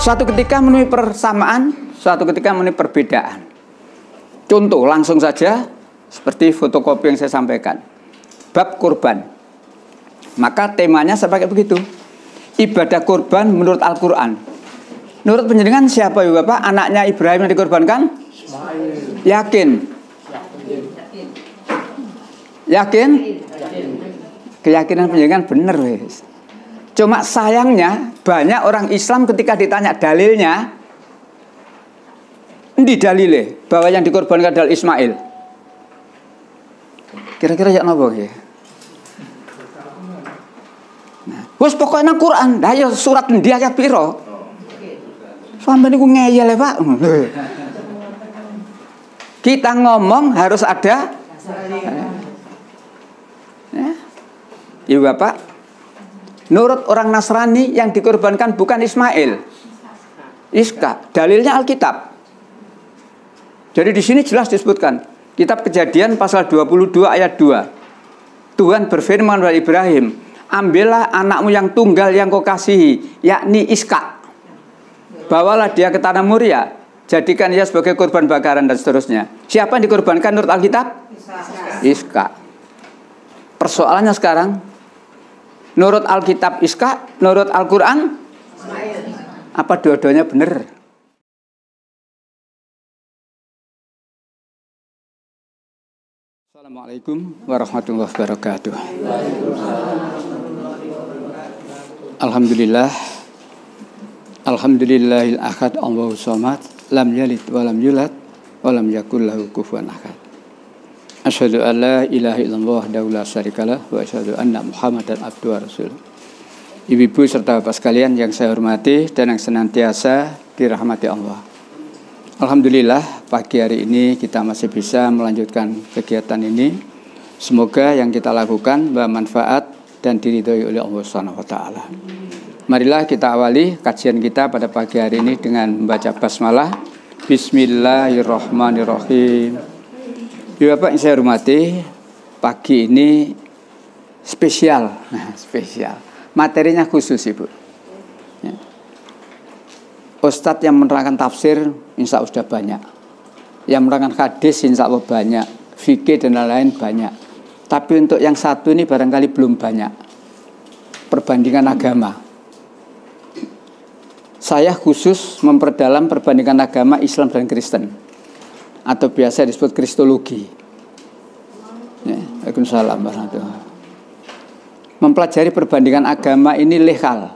Suatu ketika menemui persamaan, suatu ketika menemui perbedaan. Contoh langsung saja seperti fotokopi yang saya sampaikan. Bab kurban. Maka temanya saya pakai begitu. Ibadah kurban menurut Al-Quran. Menurut penjenengan siapa ya Bapak? Anaknya Ibrahim yang dikorbankan? Yakin? Yakin? Keyakinan penjenengan benar wes. Cuma sayangnya banyak orang Islam ketika ditanya dalilnya, di dalile bahwa yang dikorbankan adalah Ismail. Kira-kira ya napa ya? Nah, wis pokoknya Quran, dah ya surat endi ayat piro? Sampai niku ngeyel ya Pak. Kita ngomong harus ada. Ya Bapak. Menurut orang Nasrani yang dikorbankan bukan Ismail, Iska. Dalilnya Alkitab. Jadi di sini jelas disebutkan Kitab Kejadian pasal 22 ayat 2. Tuhan berfirman kepada Ibrahim, ambillah anakmu yang tunggal yang kau kasihi, yakni Iska. Bawalah dia ke tanah Moria, jadikan ia sebagai korban bakaran dan seterusnya. Siapa yang dikorbankan menurut Alkitab? Iska. Persoalannya sekarang, menurut Alkitab Iska, menurut Al-Quran apa dua-duanya benar? Assalamualaikum warahmatullahi wabarakatuh. Alhamdulillah, alhamdulillahil ahad Allahu samad, lam yalid walam yulad walam yakul lahu kufuwan ahad. Asyhadu an la ilaha illallah wahdahu la syarikalah wa asyhadu anna Muhammadan abduhu wa rasuluh. Ibu-ibu serta Bapak sekalian yang saya hormati dan yang senantiasa dirahmati Allah. Alhamdulillah pagi hari ini kita masih bisa melanjutkan kegiatan ini. Semoga yang kita lakukan bermanfaat dan diridhoi oleh Allah Subhanahu wa taala. Marilah kita awali kajian kita pada pagi hari ini dengan membaca basmalah. Bismillahirrahmanirrahim. Bapak yang saya hormati, pagi ini spesial. Nah, spesial. Materinya khusus, Ibu. Ya. Ustadz yang menerangkan tafsir insya Allah sudah banyak. Yang menerangkan hadis insya Allah banyak. Fikih dan lain-lain banyak. Tapi untuk yang satu ini barangkali belum banyak. Perbandingan agama. Saya khusus memperdalam perbandingan agama Islam dan Kristen, atau biasa disebut kristologi. Ya, Waalaikumsalam warahmatullahi. Mempelajari perbandingan agama ini legal,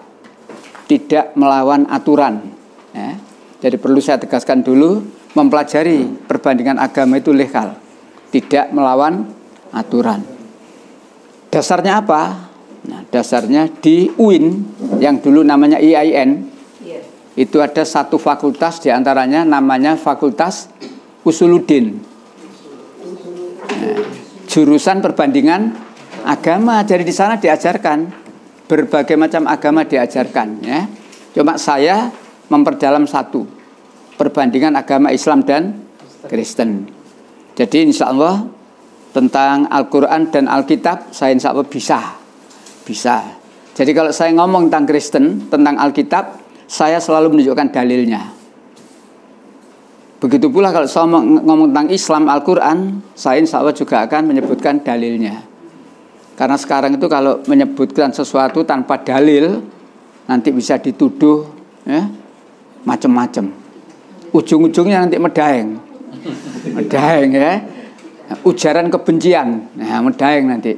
tidak melawan aturan. Ya. Jadi perlu saya tegaskan dulu, mempelajari perbandingan agama itu legal, tidak melawan aturan. Dasarnya apa? Nah, dasarnya di UIN yang dulu namanya IAIN. Itu ada satu fakultas diantaranya namanya Fakultas Usuluddin. Nah, jurusan perbandingan agama. Jadi di sana diajarkan berbagai macam agama diajarkan. Ya. Cuma saya memperdalam satu, perbandingan agama Islam dan Kristen. Jadi insya Allah tentang Al-Quran dan Alkitab saya insya Allah bisa. Jadi kalau saya ngomong tentang Kristen, tentang Alkitab, saya selalu menunjukkan dalilnya. Begitu pula kalau saya ngomong tentang Islam, Al-Quran, saya insya Allah juga akan menyebutkan dalilnya. Karena sekarang itu kalau menyebutkan sesuatu tanpa dalil, nanti bisa dituduh ya, macam-macam. Ujung-ujungnya nanti medaeng ya, ujaran kebencian, nah, medaeng nanti.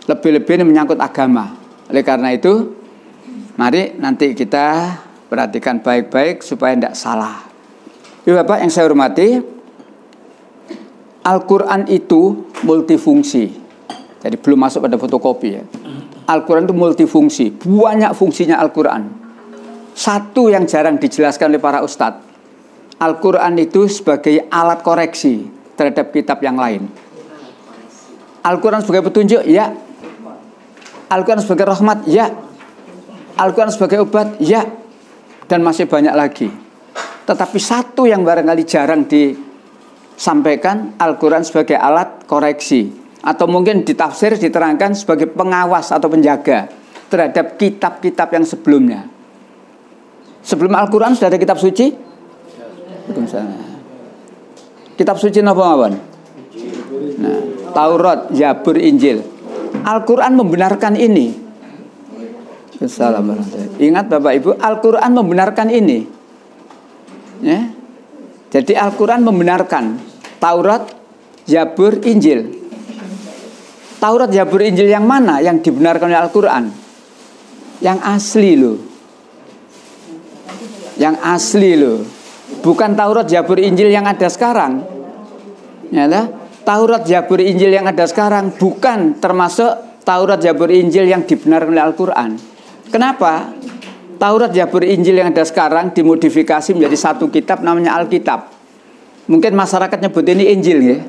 Lebih-lebih ini menyangkut agama. Oleh karena itu, mari nanti kita perhatikan baik-baik supaya tidak salah. Bapak yang saya hormati, Al-Quran itu multifungsi. Jadi belum masuk pada fotokopi ya. Al-Quran itu multifungsi, banyak fungsinya Al-Quran. Satu yang jarang dijelaskan oleh para ustadz, Al-Quran itu sebagai alat koreksi terhadap kitab yang lain. Al-Quran sebagai petunjuk, ya. Al-Quran sebagai rahmat, ya. Al-Quran sebagai obat, ya. Dan masih banyak lagi. Tetapi satu yang barangkali jarang disampaikan, Al-Quran sebagai alat koreksi. Atau mungkin ditafsir, diterangkan sebagai pengawas atau penjaga terhadap kitab-kitab yang sebelumnya. Sebelum Al-Quran sudah ada kitab suci? Kitab suci apa mawon? Nah, Taurat, Zabur, Injil. Al-Quran membenarkan ini. Ingat Bapak Ibu, Al-Quran membenarkan ini. Ya. Jadi Al-Quran membenarkan Taurat, Zabur, Injil. Taurat, Zabur, Injil yang mana yang dibenarkan oleh Al-Quran? Yang asli loh. Yang asli loh. Bukan Taurat, Zabur, Injil yang ada sekarang. Ya, Taurat, Zabur, Injil yang ada sekarang bukan termasuk Taurat, Zabur, Injil yang dibenarkan oleh Al-Quran. Kenapa? Taurat, Zabur, Injil yang ada sekarang dimodifikasi menjadi satu kitab namanya Alkitab. Mungkin masyarakat nyebut ini Injil ya.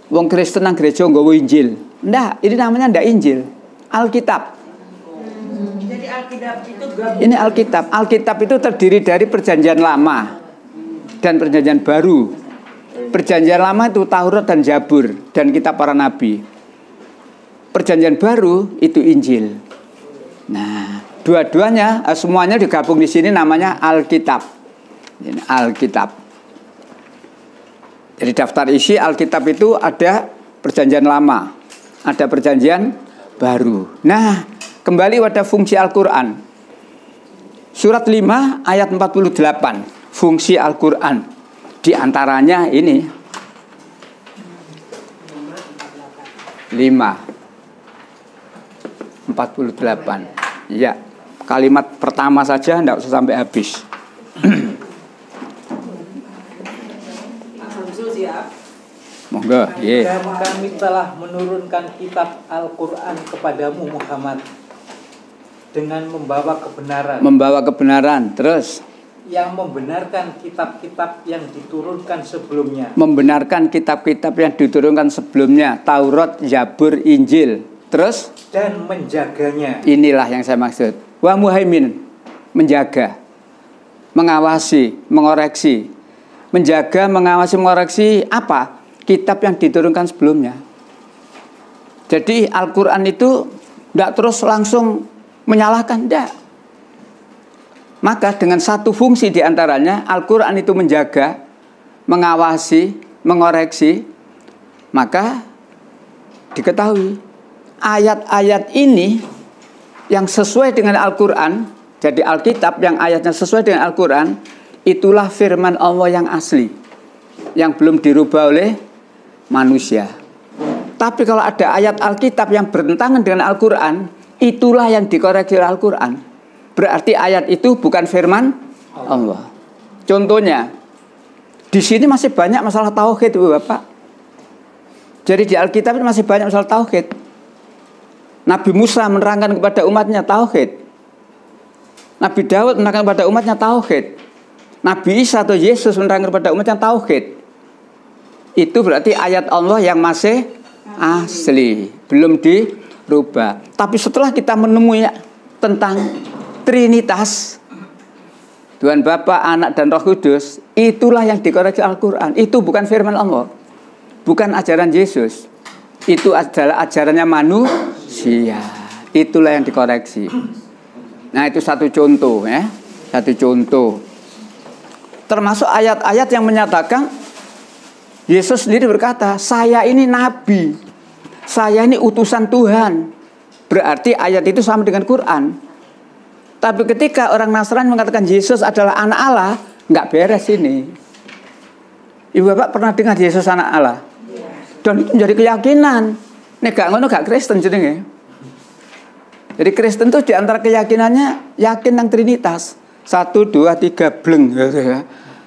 Wong Kristen nang gereja nggawa Injil. Ndak, ini namanya ndak Injil. Alkitab. Jadi Alkitab itu ini Alkitab. Alkitab itu terdiri dari Perjanjian Lama dan Perjanjian Baru. Perjanjian Lama itu Taurat dan Zabur dan kitab para nabi. Perjanjian Baru itu Injil. Nah, dua-duanya semuanya digabung di sini namanya Alkitab. Ini Alkitab. Jadi daftar isi Alkitab itu ada Perjanjian Lama, ada Perjanjian Baru. Nah, kembali pada fungsi Al-Quran. Surat 5 ayat 48. Fungsi Al-Quran. Di antaranya ini 5:48. Ya, kalimat pertama saja tidak usah sampai habis. Monggo, dan kami telah menurunkan kitab Al-Quran kepadamu Muhammad dengan membawa kebenaran. Membawa kebenaran, terus yang membenarkan kitab-kitab yang diturunkan sebelumnya. Membenarkan kitab-kitab yang diturunkan sebelumnya, Taurat, Zabur, Injil. Terus dan menjaganya. Inilah yang saya maksud. Wa muhaimin, menjaga, mengawasi, mengoreksi. Menjaga, mengawasi, mengoreksi apa? Kitab yang diturunkan sebelumnya. Jadi Al-Quran itu tidak terus langsung menyalahkan, tidak. Maka dengan satu fungsi diantaranya Al-Quran itu menjaga, mengawasi, mengoreksi. Maka diketahui ayat-ayat ini yang sesuai dengan Al-Quran, jadi Alkitab yang ayatnya sesuai dengan Al-Quran, itulah firman Allah yang asli, yang belum dirubah oleh manusia. Tapi kalau ada ayat Alkitab yang bertentangan dengan Al-Quran, itulah yang dikoreksi oleh Al-Quran. Berarti ayat itu bukan firman Allah. Contohnya, di sini masih banyak masalah tauhid, Bapak. Jadi di Alkitab masih banyak masalah tauhid. Nabi Musa menerangkan kepada umatnya tauhid. Nabi Daud menerangkan kepada umatnya tauhid. Nabi Isa atau Yesus menerangkan kepada umatnya tauhid. Itu berarti ayat Allah yang masih asli, belum dirubah. Tapi setelah kita menemui tentang Trinitas, Tuhan Bapa, Anak dan Roh Kudus, itulah yang dikoreksi Al-Quran. Itu bukan firman Allah, bukan ajaran Yesus. Itu adalah ajarannya manusia. Itulah yang dikoreksi. Nah, itu satu contoh ya. Satu contoh. Termasuk ayat-ayat yang menyatakan Yesus sendiri berkata, saya ini nabi, saya ini utusan Tuhan. Berarti ayat itu sama dengan Quran. Tapi ketika orang Nasrani mengatakan Yesus adalah anak Allah, nggak beres ini. Ibu Bapak pernah dengar Yesus anak Allah? Dan itu menjadi keyakinan. Nek gak ngono gak Kristen jenenge. Jadi Kristen tuh diantara keyakinannya yakin nang Trinitas. 1, 2, 3 bleng gitu ya.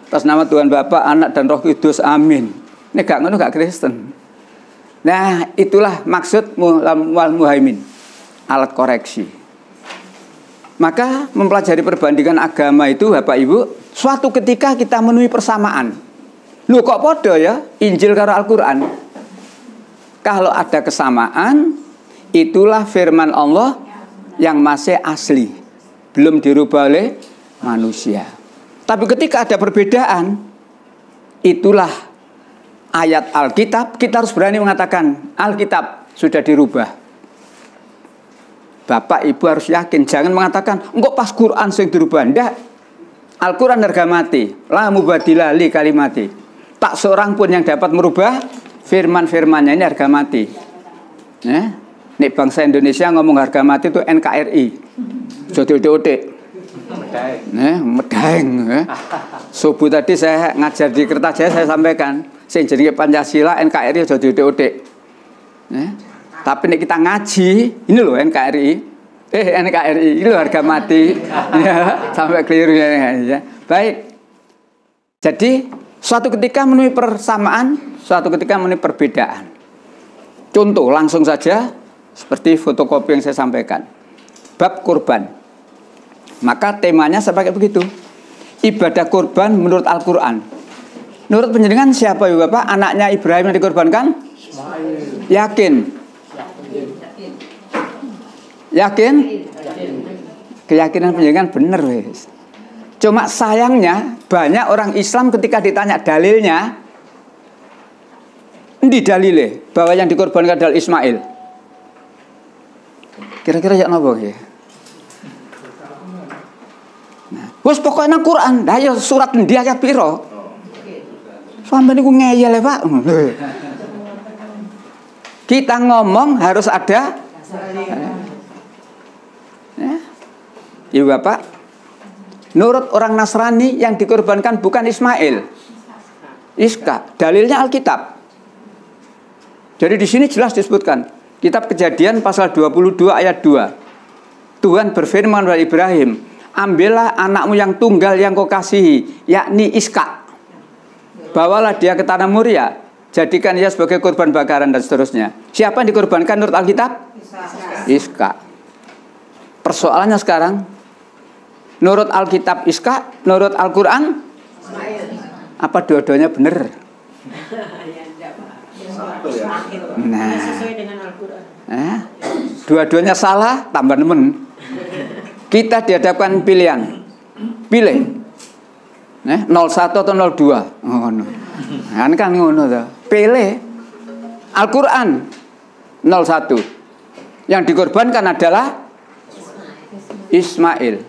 Atas nama Tuhan Bapa, Anak dan Roh Kudus, amin. Nek gak ngono gak Kristen. Nah, itulah maksud wal muhaimin, alat koreksi. Maka mempelajari perbandingan agama itu Bapak Ibu, suatu ketika kita menemui persamaan. Loh kok podo ya Injil karo Al-Quran? Kalau ada kesamaan, itulah firman Allah yang masih asli, belum dirubah oleh manusia. Tapi ketika ada perbedaan, itulah ayat Alkitab. Kita harus berani mengatakan Alkitab sudah dirubah. Bapak Ibu harus yakin, jangan mengatakan enggak pas Quran sing dirubah. Ndak. Al-Quran harga mati, la mubadila li kalimati. Tak seorang pun yang dapat merubah firman-firmannya, ini harga mati. Ya. Nek bangsa Indonesia ngomong harga mati itu NKRI. Jodoh-jodoh. Medaeng. Subuh tadi saya ngajar di Kertajaya, saya sampaikan, sing jenenge Pancasila NKRI jodoh-jodoh. Tapi nek kita ngaji, ini loh NKRI. NKRI itu harga mati. Ya, sampai keliru ya. Baik. Jadi suatu ketika menemui persamaan, suatu ketika menemui perbedaan. Contoh langsung saja seperti fotokopi yang saya sampaikan. Bab kurban. Maka temanya saya pakai begitu. Ibadah kurban menurut Al-Qur'an. Menurut penjenengan siapa ya Bapak? Anaknya Ibrahim yang dikorbankan? Yakin? Yakin? Keyakinan penjenengan benar wes. Cuma sayangnya banyak orang Islam ketika ditanya dalilnya, endi dalile bahwa yang dikorbankan adalah Ismail? Kira-kira ya napa nggih? Nah, wis pokoke nang Quran, dah ya surat endi ayat pira? Sampai niku ngeyel ya, Pak. Kita ngomong harus ada Ibu Bapak, menurut orang Nasrani yang dikorbankan bukan Ismail, Iska. Dalilnya Alkitab. Jadi di sini jelas disebutkan, Kitab Kejadian pasal 22 ayat 2. Tuhan berfirman kepada Ibrahim, ambillah anakmu yang tunggal yang kau kasihi, yakni Iska. Bawalah dia ke tanah Moria, jadikan ia sebagai korban bakaran dan seterusnya. Siapa yang dikorbankan menurut Alkitab? Iska. Persoalannya sekarang, menurut Alkitab Iska, menurut Al-Quran, apa dua-duanya benar? Nah, sesuai dengan Al-Quran. Dua-duanya salah, tambah nemen. Kita dihadapkan pilihan, pilih, 01 atau 02. Ngono. Kan ngono ta. Pilih Al-Quran 01. Yang dikorbankan adalah Ismail.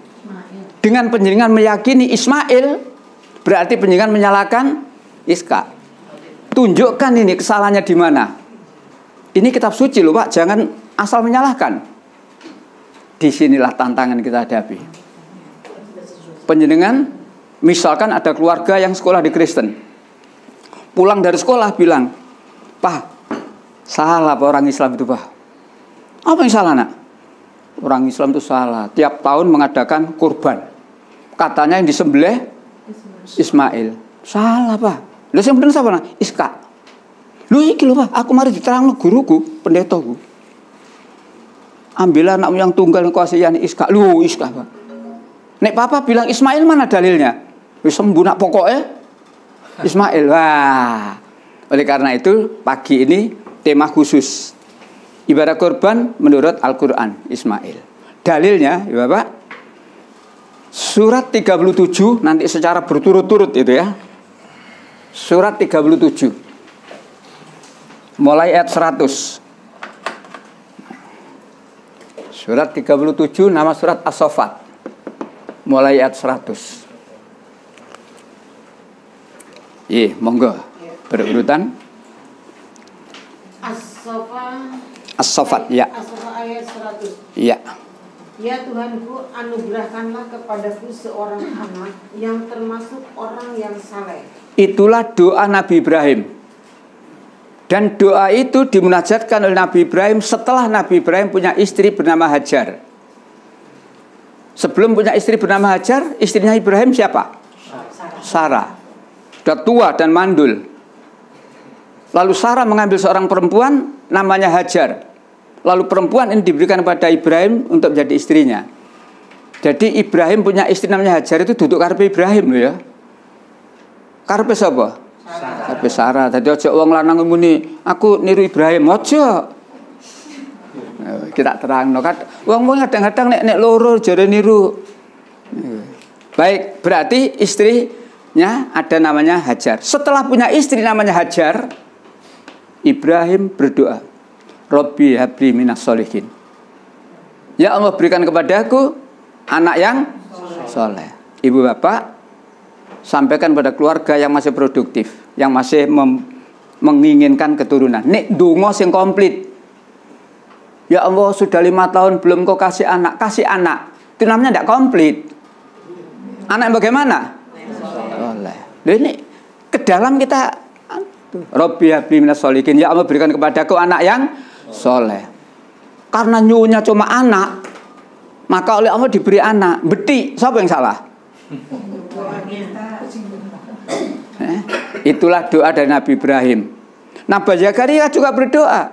Dengan penjenengan meyakini Ismail, berarti penjenengan menyalahkan Iska. Tunjukkan ini kesalahannya di mana. Ini kitab suci loh Pak, jangan asal menyalahkan. Disinilah tantangan kita hadapi. Penjenengan, misalkan ada keluarga yang sekolah di Kristen, pulang dari sekolah bilang, Pak, salah Pak orang Islam itu Pak. Apa yang salah nak? Orang Islam itu salah. Tiap tahun mengadakan kurban. Katanya yang disembelih Ismail. Salah Pak. Lalu yang benar siapa nak? Iska. Lu iki lho Pak, aku mari diterangno guruku, pendetaku. Ambillah anakmu yang tunggal yang kasihan Iska. Lu Iska Pak. Nek papa bilang Ismail mana dalilnya? Wis sembuh nak pokoknya Ismail. Wah. Oleh karena itu pagi ini tema khusus ibadah kurban menurut Al-Quran Ismail. Dalilnya ya Bapak, surat 37 nanti secara berturut-turut itu ya. Surat 37 mulai ayat 100. Surat 37 nama surat As-Saffat. Mulai ayat 100. Monggo berurutan. As-Saffat ya. As-Saffat ayat 100. Iya. Ya Tuhanku, anugerahkanlah kepadaku seorang anak yang termasuk orang yang saleh. Itulah doa Nabi Ibrahim. Dan doa itu dimunajatkan oleh Nabi Ibrahim setelah Nabi Ibrahim punya istri bernama Hajar. Sebelum punya istri bernama Hajar, istrinya Ibrahim siapa? Sarah. Sudah tua dan mandul. Lalu Sarah mengambil seorang perempuan namanya Hajar. Lalu perempuan ini diberikan kepada Ibrahim untuk menjadi istrinya. Jadi Ibrahim punya istri namanya Hajar itu duduk karepe Ibrahim loh ya. Karepe sapa? Karepe Sarah. Dadi aja wong lanang muni, aku niru Ibrahim, aja. Kita terangno kan. Wong-wong kadang-kadang nek loro jare niru. Baik, berarti istrinya ada namanya Hajar. Setelah punya istri namanya Hajar, Ibrahim berdoa, Robbi habli minas sholihin. Ya Allah, berikan kepadaku anak yang soleh. Ibu bapak, sampaikan pada keluarga yang masih produktif, yang masih menginginkan keturunan. Nek donga sing komplit. Ya Allah, sudah 5 tahun belum kau kasih anak. Kasih anak. Itu namanya tidak komplit. Anak bagaimana? Oleh. Ini ke dalam kita, Rabbi habli minas sholihin. Ya Allah, berikan kepadaku anak yang soleh. Karena nyunya cuma anak, maka oleh Allah diberi anak. Beti, siapa yang salah? Itulah doa dari Nabi Ibrahim. Nabi Zakaria juga berdoa,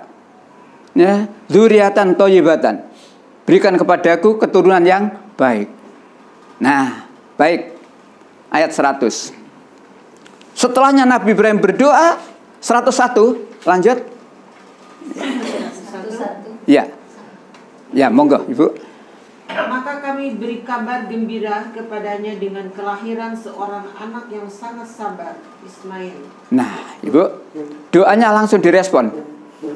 ya, dzurriatan thayyibatan, berikan kepadaku keturunan yang baik. Nah, baik. Ayat 100. Setelahnya Nabi Ibrahim berdoa 101, lanjut. 101. Ya. Ya, monggo, Ibu. Maka kami beri kabar gembira kepadanya dengan kelahiran seorang anak yang sangat sabar, Ismail. Nah, Ibu, doanya langsung direspon.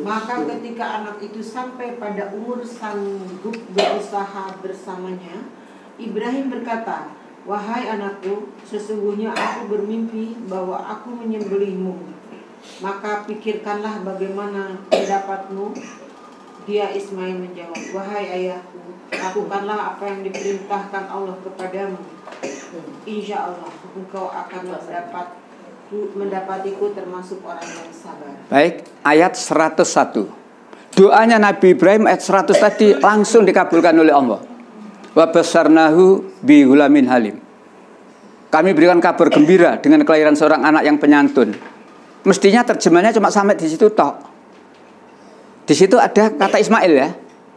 Maka ketika anak itu sampai pada umur sanggup berusaha bersamanya, Ibrahim berkata, "Wahai anakku, sesungguhnya aku bermimpi bahwa aku menyembelihmu. Maka pikirkanlah bagaimana pendapatmu." Dia Ismail menjawab, "Wahai ayahku, lakukanlah apa yang diperintahkan Allah kepadamu. Insya Allah engkau akan mendapatiku termasuk orang yang sabar." Baik, ayat 101. Doanya Nabi Ibrahim ayat 100 tadi langsung dikabulkan oleh Allah. Wa basarnahu bi ghulamin halim. Kami berikan kabar gembira dengan kelahiran seorang anak yang penyantun. Mestinya terjemahnya cuma sampai di situ tok. Di situ ada kata Ismail ya.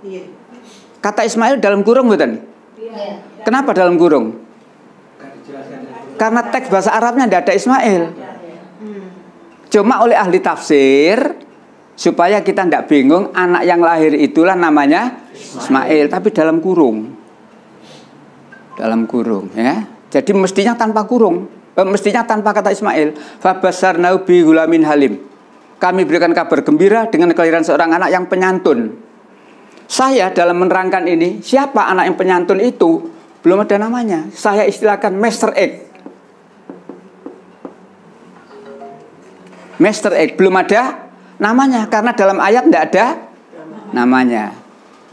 Iya. Kata Ismail dalam kurung bukan? Iya. Kenapa dalam kurung? Karena teks bahasa Arabnya tidak ada Ismail. Cuma oleh ahli tafsir supaya kita tidak bingung, anak yang lahir itulah namanya Ismail, tapi dalam kurung. Dalam kurung ya. Jadi mestinya tanpa kurung, mestinya tanpa kata Ismail. Fa basarnau bi ghulamin halim. Kami berikan kabar gembira dengan kelahiran seorang anak yang penyantun. Saya dalam menerangkan ini, siapa anak yang penyantun itu belum ada namanya. Saya istilahkan Master X. Master X belum ada namanya karena dalam ayat tidak ada namanya.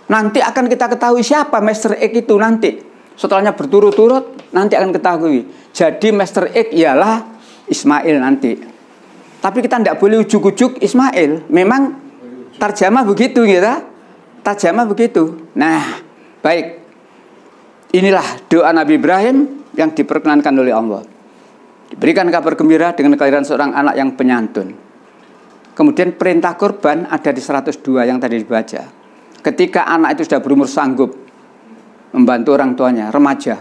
Nanti akan kita ketahui siapa Master X itu nanti. Setelahnya berturut-turut nanti akan ketahui. Jadi Master X ialah Ismail nanti. Tapi kita tidak boleh ujuk-ujuk Ismail. Memang tarjamah begitu kita. Tarjamah begitu. Nah, baik. Inilah doa Nabi Ibrahim yang diperkenankan oleh Allah. Diberikan kabar gembira dengan kelahiran seorang anak yang penyantun. Kemudian perintah kurban ada di 102 yang tadi dibaca. Ketika anak itu sudah berumur sanggup membantu orang tuanya, remaja.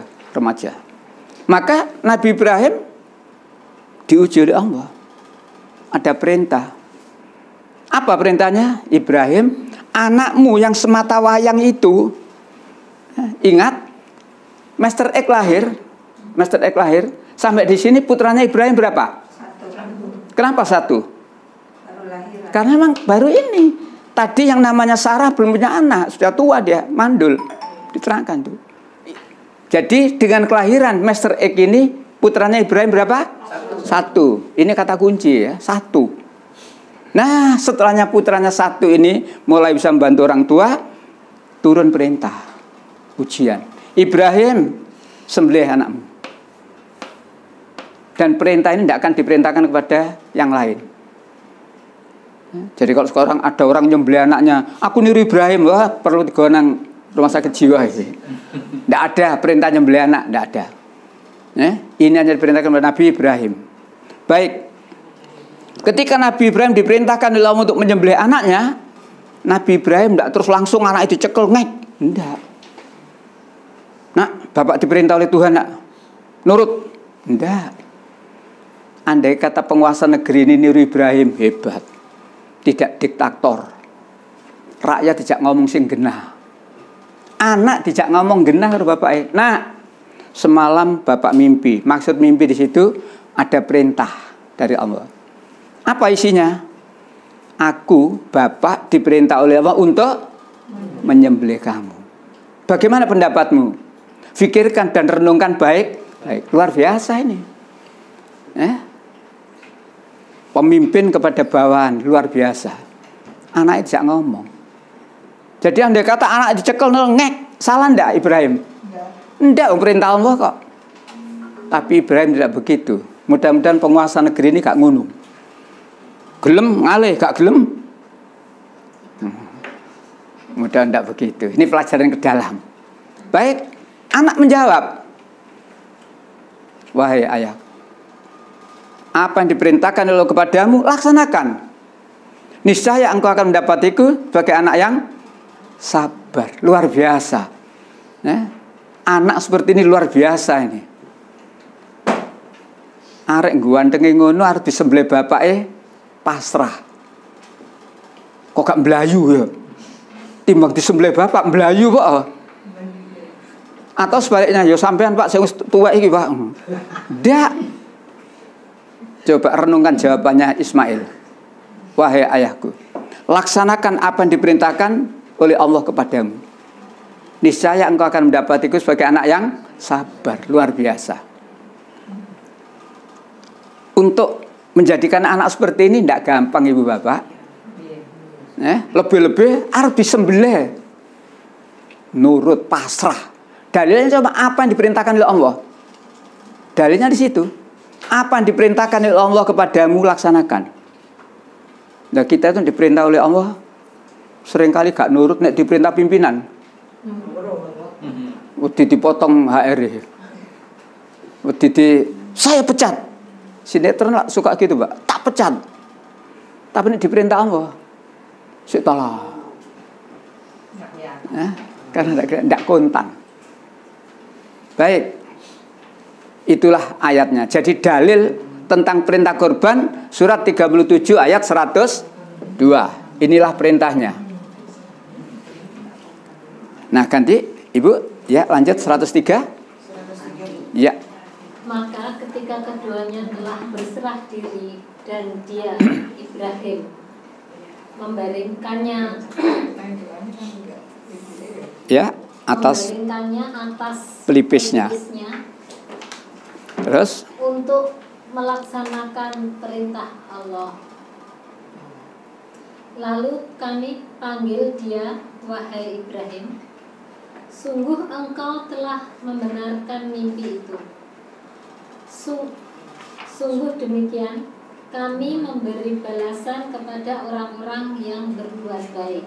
Maka Nabi Ibrahim diuji oleh Allah. Ada perintah. Apa perintahnya? Ibrahim, anakmu yang semata wayang itu, ingat, Master X lahir, sampai di sini putranya Ibrahim berapa? 1. Kenapa 1? Baru lahiran. Karena memang baru ini. Tadi yang namanya Sarah belum punya anak, sudah tua dia, mandul. Diterangkan tuh. Jadi dengan kelahiran Master X ini, putranya Ibrahim berapa? 1. Ini kata kunci ya, 1. Nah, setelahnya putranya 1 ini mulai bisa membantu orang tua, turun perintah, ujian. Ibrahim, sembelih anakmu. Dan perintah ini tidak akan diperintahkan kepada yang lain. Jadi kalau sekarang ada orang nyembelih anaknya, aku niru Ibrahim, wah perlu digonang rumah sakit jiwa ini. Tidak ada perintah nyembelih anak, tidak ada. Ini hanya diperintahkan oleh Nabi Ibrahim. Baik. Ketika Nabi Ibrahim diperintahkan oleh Allah untuk menyembelih anaknya, Nabi Ibrahim tidak terus langsung anak itu cekel ngek. Tidak. Nak, bapak diperintah oleh Tuhan, nak. Nurut. Tidak. Andai kata penguasa negeri ini niru Ibrahim, hebat. Tidak diktator. Rakyat tidak ngomong sing genah. Anak tidak ngomong genah karo bapak. Nah, semalam bapak mimpi. Maksud mimpi di situ ada perintah dari Allah. Apa isinya? Aku, bapak diperintah oleh Allah untuk menyembelih kamu. Bagaimana pendapatmu? Fikirkan dan renungkan baik. Luar biasa ini. pemimpin kepada bawahan, luar biasa. Anak tidak ngomong. Jadi andai kata anak dicekel ngek, salah ndak Ibrahim? Ndak, perintah Allah kok. Tapi Ibrahim tidak begitu. Mudah-mudahan penguasa negeri ini gak ngunung. Gelem ngalih, gak gelem. Mudah ndak begitu. Ini pelajaran ke dalam. Baik, anak menjawab, wahai ayah, apa yang diperintahkan Allah kepadamu, laksanakan. Niscaya engkau akan mendapatiku sebagai anak yang sabar. Luar biasa. Anak seperti ini luar biasa ini. Arek guantengi ngono arep disembelih bapake pasrah. Kok gak mblayu ya? Timbang disembelih bapak mblayu kok. Atau sebaliknya, ya sampean Pak sing tuwek iki Pak. Ndak. Coba renungkan jawabannya Ismail. Wahai ayahku, laksanakan apa yang diperintahkan oleh Allah kepadamu. Niscaya engkau akan mendapatiku sebagai anak yang sabar. Luar biasa. Untuk menjadikan anak seperti ini tidak gampang ibu bapak. Lebih-lebih harus disembelih. Nurut, pasrah. Dalilnya coba apa yang diperintahkan oleh Allah. Dalilnya di situ. Apa yang diperintahkan oleh Allah kepadamu laksanakan. Nah kita itu diperintah oleh Allah seringkali gak nurut nek diperintah pimpinan. Wedi dipotong HR. Wedi saya pecat. Sinetron lah suka gitu, Pak. Tak pecat. Tapi nek diperintah Allah sik tolong. Karena tidak kontan. Baik. Itulah ayatnya. Jadi dalil tentang perintah korban surat 37 ayat 102. Inilah perintahnya. Nah, ganti Ibu, ya lanjut 103. Ya. Maka ketika keduanya telah berserah diri dan dia Ibrahim membaringkannya atas pelipisnya. Terus untuk melaksanakan perintah Allah. Lalu kami panggil dia, wahai Ibrahim, sungguh engkau telah membenarkan mimpi itu. Sungguh demikian, kami memberi balasan kepada orang-orang yang berbuat baik.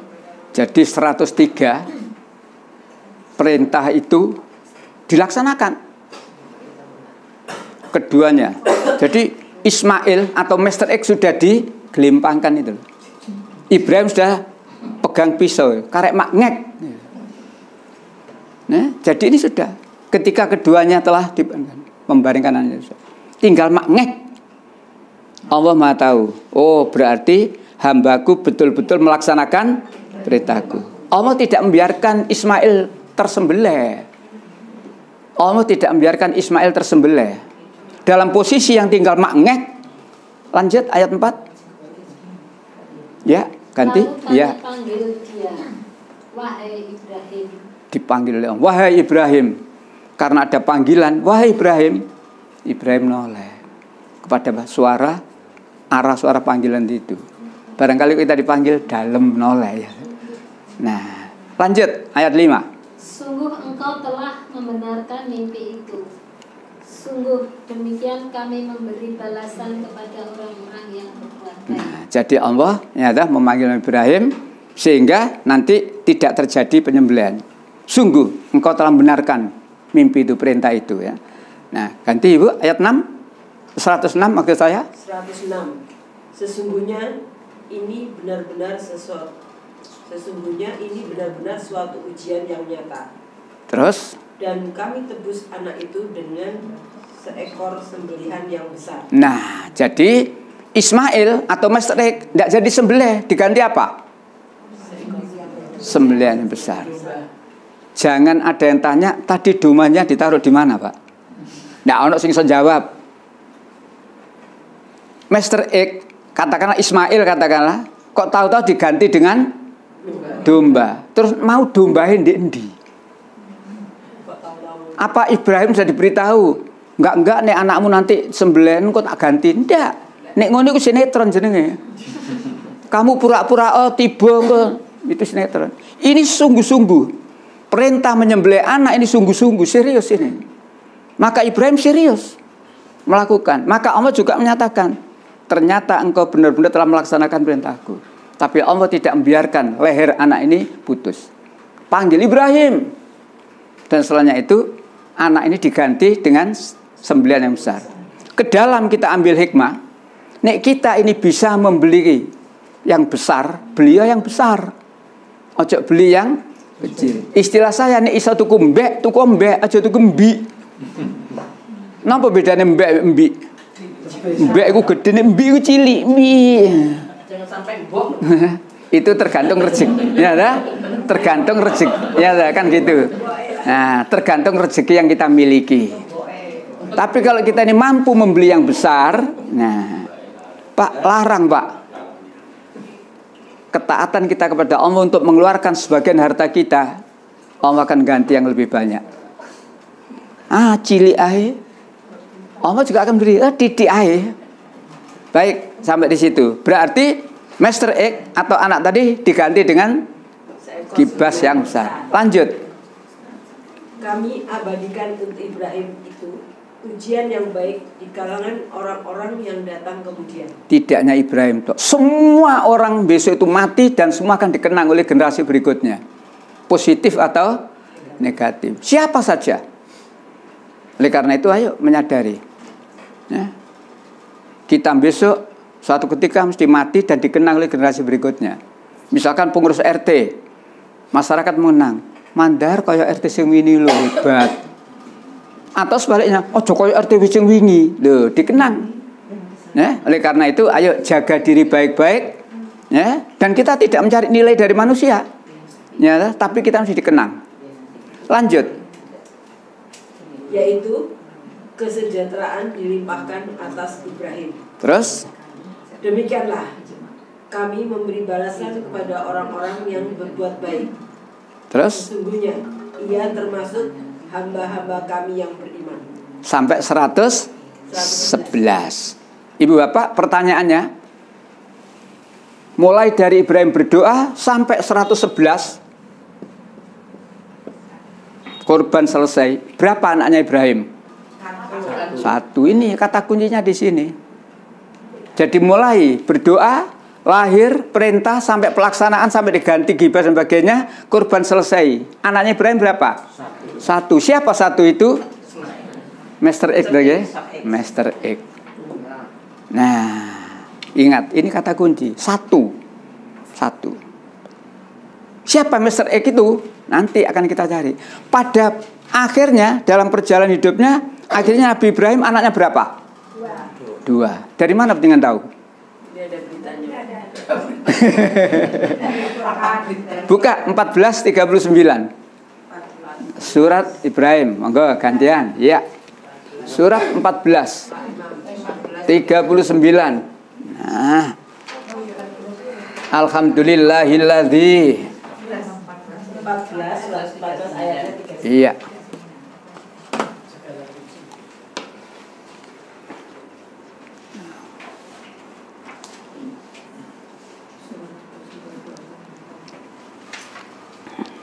Jadi 103 perintah itu dilaksanakan keduanya. Jadi Ismail atau Mr. X sudah digelimpangkan itu. Ibrahim sudah pegang pisau, karek magnet. Nah, jadi ini sudah ketika keduanya telah membaringkan anaknya, tinggal magnet. Allah Maha tahu. Oh, berarti hambaku betul-betul melaksanakan perintahku. Allah tidak membiarkan Ismail tersembelih. Allah tidak membiarkan Ismail tersembelih. Dalam posisi yang tinggal magnet. Lanjut ayat 4. Ya, ganti. Ya. Panggil dia, wahai Ibrahim. Dipanggil oleh Allah, wahai Ibrahim. Karena ada panggilan, wahai Ibrahim. Ibrahim noleh kepada arah suara panggilan itu. Barangkali kita dipanggil dalam noleh ya. Nah, lanjut ayat 5. Sungguh engkau telah membenarkan mimpi itu. Sungguh demikian kami memberi balasan kepada orang-orang yang berbuat baik. Nah, jadi Allah nyata memanggil Ibrahim sehingga nanti tidak terjadi penyembelihan. Sungguh engkau telah membenarkan mimpi itu, perintah itu ya. Nah, ganti Ibu ayat 6. 106 maksud saya. 106. Sesungguhnya ini benar-benar suatu ujian yang nyata. Terus? Dan kami tebus anak itu dengan seekor sembelihan yang besar. Nah, jadi Ismail atau Mr. X tidak jadi sembelih, diganti apa? Sembelihan yang besar. Jangan ada yang tanya, tadi domanya ditaruh di mana, Pak? Nggak ono sing iso jawab. Mr. X, katakanlah Ismail katakanlah, kok tahu-tahu diganti dengan domba. Terus mau dombahin di endi? Apa Ibrahim sudah diberitahu? Enggak nih anakmu nanti sembelihan kok tak ganti? Enggak. Nek ngono iku sinetron jenenge. Kamu pura-pura tiba itu sinetron. Ini sungguh-sungguh. Perintah menyembelih anak ini sungguh-sungguh, serius ini. Maka Ibrahim serius melakukan. Maka Allah juga menyatakan, ternyata engkau benar-benar telah melaksanakan perintahku. Tapi Allah tidak membiarkan leher anak ini putus. Panggil Ibrahim. Dan setelahnya itu anak ini diganti dengan sembelihan yang besar. Ke dalam kita ambil hikmah, nek kita ini bisa membeli yang besar, beli yang besar. Ojo beli yang kecil. Istilah saya nek iso tuku mbek, aja tuku mbi. Napa bedane mbek? Mbek iku gedene, mbi iku cilik, mbi. Jangan sampai mbok. Itu tergantung rezeki, ya dah? Tergantung rezeki, ya dah, kan gitu. Nah, tergantung rezeki yang kita miliki. Tapi kalau kita ini mampu membeli yang besar, nah, Pak, larang Pak. Ketaatan kita kepada Allah untuk mengeluarkan sebagian harta kita, Allah akan ganti yang lebih banyak. Cilik ae, Allah juga akan beri titik ae. Baik, sampai di situ. Berarti Master X atau anak tadi diganti dengan kibas yang besar. Lanjut. Kami abadikan untuk Ibrahim itu ujian yang baik di kalangan orang-orang yang datang kemudian. Tidaknya Ibrahim, semua orang besok itu mati dan semua akan dikenang oleh generasi berikutnya. Positif atau negatif. Siapa saja. Oleh karena itu ayo menyadari. Ya. Kita besok suatu ketika mesti mati dan dikenang oleh generasi berikutnya. Misalkan pengurus RT, masyarakat mengenang, mandar kaya RT sing wingi lho hebat. Atau sebaliknya, kaya RT sing wingi lho dikenang. Ya, oleh karena itu ayo jaga diri baik-baik, ya, dan kita tidak mencari nilai dari manusia. Ya, tapi kita mesti dikenang. Lanjut. Yaitu kesejahteraan dilimpahkan atas Ibrahim. Terus? Demikianlah kami memberi balasan kepada orang-orang yang berbuat baik. Terus? Sesungguhnya ia termasuk hamba-hamba kami yang beriman. Sampai 111. Ibu bapak, pertanyaannya, mulai dari Ibrahim berdoa sampai 111 korban selesai. Berapa anaknya Ibrahim? Satu. Ini kata kuncinya di sini. Jadi mulai berdoa, lahir, perintah, sampai pelaksanaan, sampai diganti gibah dan sebagainya, korban selesai. Anaknya Ibrahim berapa? Satu. Siapa satu itu? Master X lagi. Master X. Nah, ingat, ini kata kunci. Satu. Siapa Master X itu? Nanti akan kita cari. Pada akhirnya, dalam perjalanan hidupnya, akhirnya Nabi Ibrahim anaknya berapa? Dua. Dari mana pentingan tahu? Dia ada beritanya. Buka 14:39. Surat Ibrahim. Monggo gantian. Ya. Surat 14:39. Nah. Alhamdulillahilladzi. 14 ayatnya 3. Iya.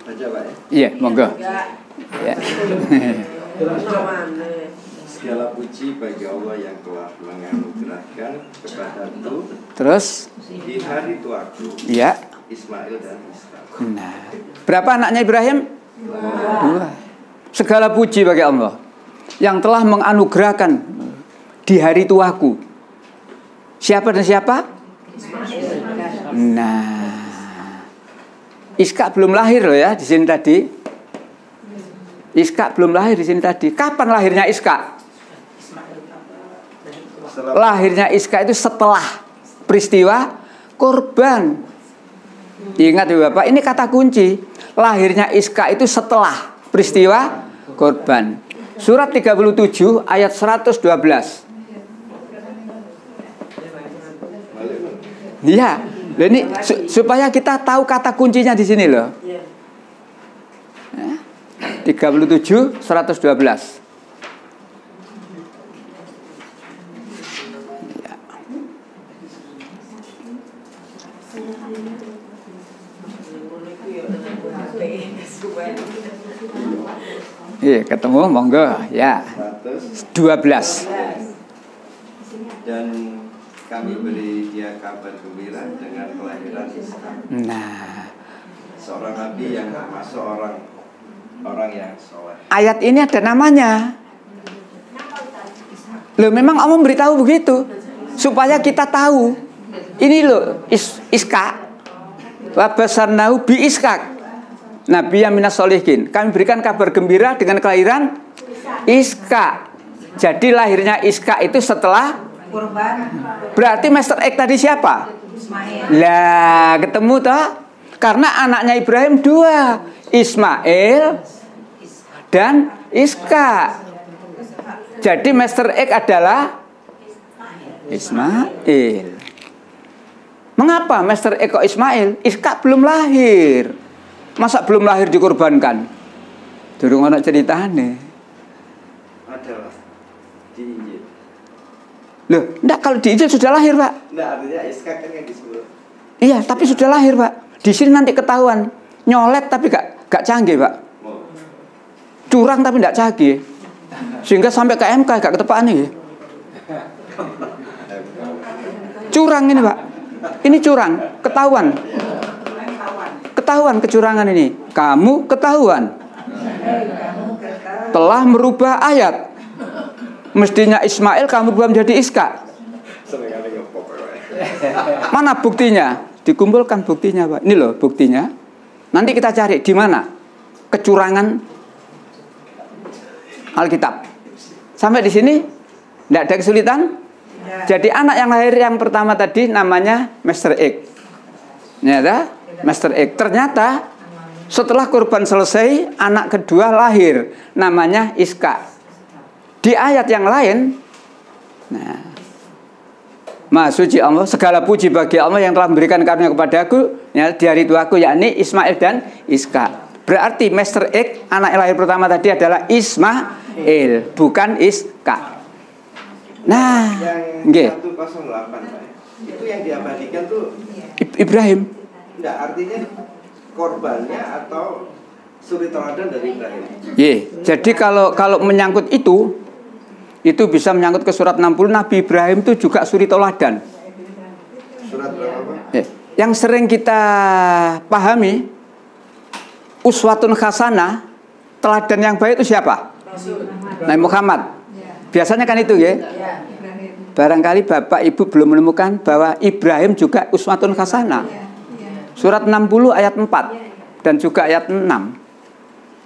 Baca Pak ya? Iya, monggo. Ya. Segala puji bagi Allah yang telah menganugerahkan kepadaku. Terus? Di hari tuaku. Iya. Ismail dan Ishak. Nah, berapa anaknya Ibrahim? Dua. Segala puji bagi Allah yang telah menganugerahkan di hari tuaku. Siapa dan siapa? Nah, Ishak belum lahir loh ya di sini tadi. Ishak belum lahir di sini tadi. Kapan lahirnya Ishak? Lahirnya Ishak itu setelah peristiwa korban. Ingat ya Bapak, ini kata kunci. Lahirnya Ishak itu setelah peristiwa korban. Surat 37 ayat 112. Iya, ini supaya kita tahu kata kuncinya di sini loh. 37 112. Iya, ketemu monggo ya. 12. Dan kami beri dia kabar gembira dengan kelahiran Ishak. Nah, Seorang nabi yang termasuk orang yang soleh. ayat ini ada namanya. Loh, memang Allah memberitahu begitu supaya kita tahu. Ini loh Iskak. Wa basarnahu bi Iskak. Nabi yang minas solihin. Kami berikan kabar gembira dengan kelahiran Iskak. Jadi lahirnya Iskak itu setelah Kurban. berarti Master X tadi siapa? Ismail. Lah, ketemu toh? Karena anaknya Ibrahim 2, Ismail dan Iskak. Jadi Master X adalah Ismail. Mengapa Master X kok Ismail? Iskak belum lahir. Masa belum lahir dikorbankan? Durung ana ceritane. Adalah di Injil. Loh, enggak, kalau di Injil sudah lahir, Pak. Enggak, artinya Ishak kan yang disebut. Iya, tapi sudah lahir, Pak. Di sini nanti ketahuan. Nyolet tapi gak canggih, Pak. Curang tapi gak canggih. Sehingga sampai ke MK gak ketepaan nih. Curang ini, Pak. Ini curang, ketahuan. Ketahuan kecurangan ini. Kamu ketahuan. Telah merubah ayat. Mestinya Ismail kamu berubah menjadi Iskak. Mana buktinya? Dikumpulkan buktinya, Pak. Ini loh buktinya. Nanti kita cari di mana kecurangan Alkitab. Sampai di sini tidak ada kesulitan. Jadi anak yang lahir yang pertama tadi namanya Master X. Ternyata Master X. Ternyata setelah kurban selesai, anak kedua lahir, namanya Iskak. Di ayat yang lain, nah, Maha suci Allah, segala puji bagi Allah yang telah memberikan karunia kepadaku, ya, di hari tuaku, yakni Ismail dan Iskak. Berarti Master X, anak yang lahir pertama tadi adalah Ismail, bukan Iskak. Nah, yang 108, Pak. Itu yang diabadikan tuh Ibrahim. enggak, artinya korbannya atau suri teladan dari Ibrahim. Jadi kalau menyangkut itu bisa menyangkut ke surat 60. Nabi Ibrahim itu juga suri teladan. Surat berapa, Pak? Yang sering kita pahami uswatun hasanah, teladan yang baik itu siapa? Nabi Muhammad. Biasanya kan itu ya. Barangkali Bapak Ibu belum menemukan bahwa Ibrahim juga uswatun hasanah. Surat 60 ayat 4 dan juga ayat 6.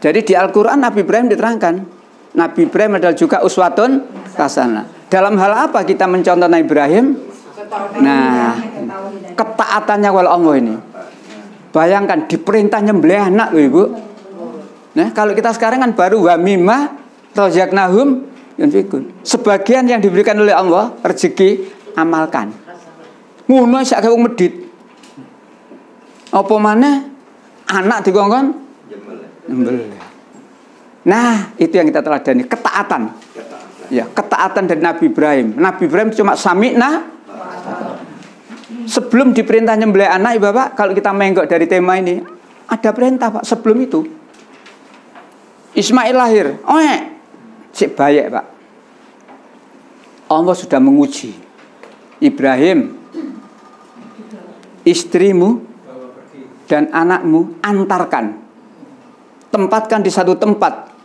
Jadi di Al-Quran Nabi Ibrahim diterangkan, Nabi Ibrahim adalah juga uswatun hasanah. Dalam hal apa kita mencontoh Nabi Ibrahim? Nah, ketaatannya wal Allah ini. Bayangkan diperintah nyembelih anak loh, Ibu. Nah, kalau kita sekarang kan baru wa mimma razaqnahum yunfikun. Sebagian yang diberikan oleh Allah rezeki amalkan. Ngono sak kaya wong medhit. Apa maneh anak dikongkon nyembelih. Nah, itu yang kita teladani, ketaatan. Ya, ketaatan dari Nabi Ibrahim. Nabi Ibrahim cuma sami'na. Sebelum diperintah nyembelih anak, Bapak, kalau kita menggok dari tema ini, ada perintah, Pak, sebelum itu. Ismail lahir. Sik bayek, Pak. Allah sudah menguji Ibrahim, istrimu dan anakmu antarkan, tempatkan di satu tempat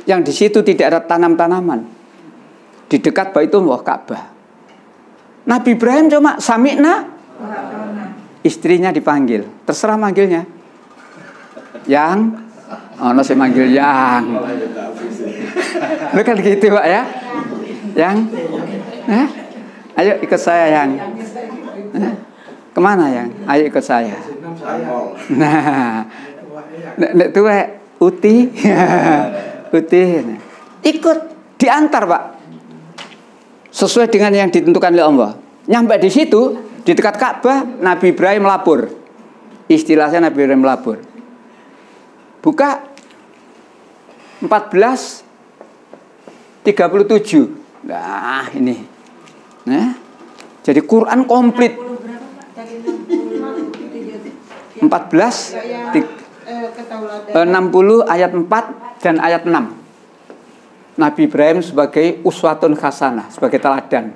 yang di situ tidak ada tanam-tanaman, di dekat Baitullah Ka'bah. Nabi Ibrahim cuma sami'na, istrinya dipanggil, terserah manggilnya. Yang, ono sih manggil yang, bukan gitu Pak ya? Yang, ayo ikut saya yang. Kemana yang? Ayo ikut saya. Nah, nek tuwe Uti, Uti, ikut diantar Pak, sesuai dengan yang ditentukan oleh Allah. Nyampe di situ di dekat Ka'bah, Nabi Ibrahim lapor. Istilahnya Nabi Ibrahim lapor. Buka 14:37. Nah ini, nah, jadi Quran komplit. 14 Ketauladanan 60 ayat 4 dan ayat 6. Nabi Ibrahim sebagai uswatun hasanah, sebagai teladan.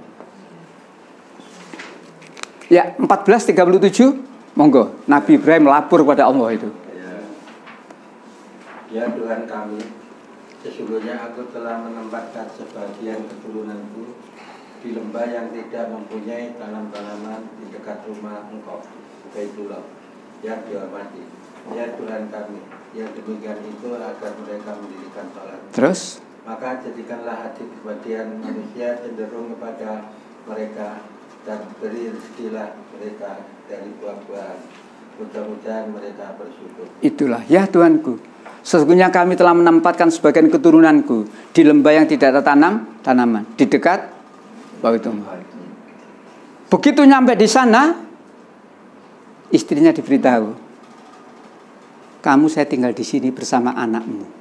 Ya, 14:37, monggo. Nabi Ibrahim lapor kepada Allah itu. Ya Tuhan kami, sesungguhnya aku telah menempatkan sebagian keturunanku di lembah yang tidak mempunyai tanam-tanaman di dekat rumah Engkau, Baitullah, yang dihormati. Ya Tuhan kami, yang demikian itu agar mereka mendirikan salat. Terus? Maka jadikanlah hati kebahagiaan manusia cenderung kepada mereka dan beri rezekilah mereka dari buah-buahan. Mudah-mudahan mereka bersyukur. Itulah, ya Tuhanku, sesungguhnya kami telah menempatkan sebagian keturunanku di lembah yang tidak ada tanaman di dekat Baitullah. Begitu nyampe di sana, istrinya diberitahu, kamu saya tinggal di sini bersama anakmu.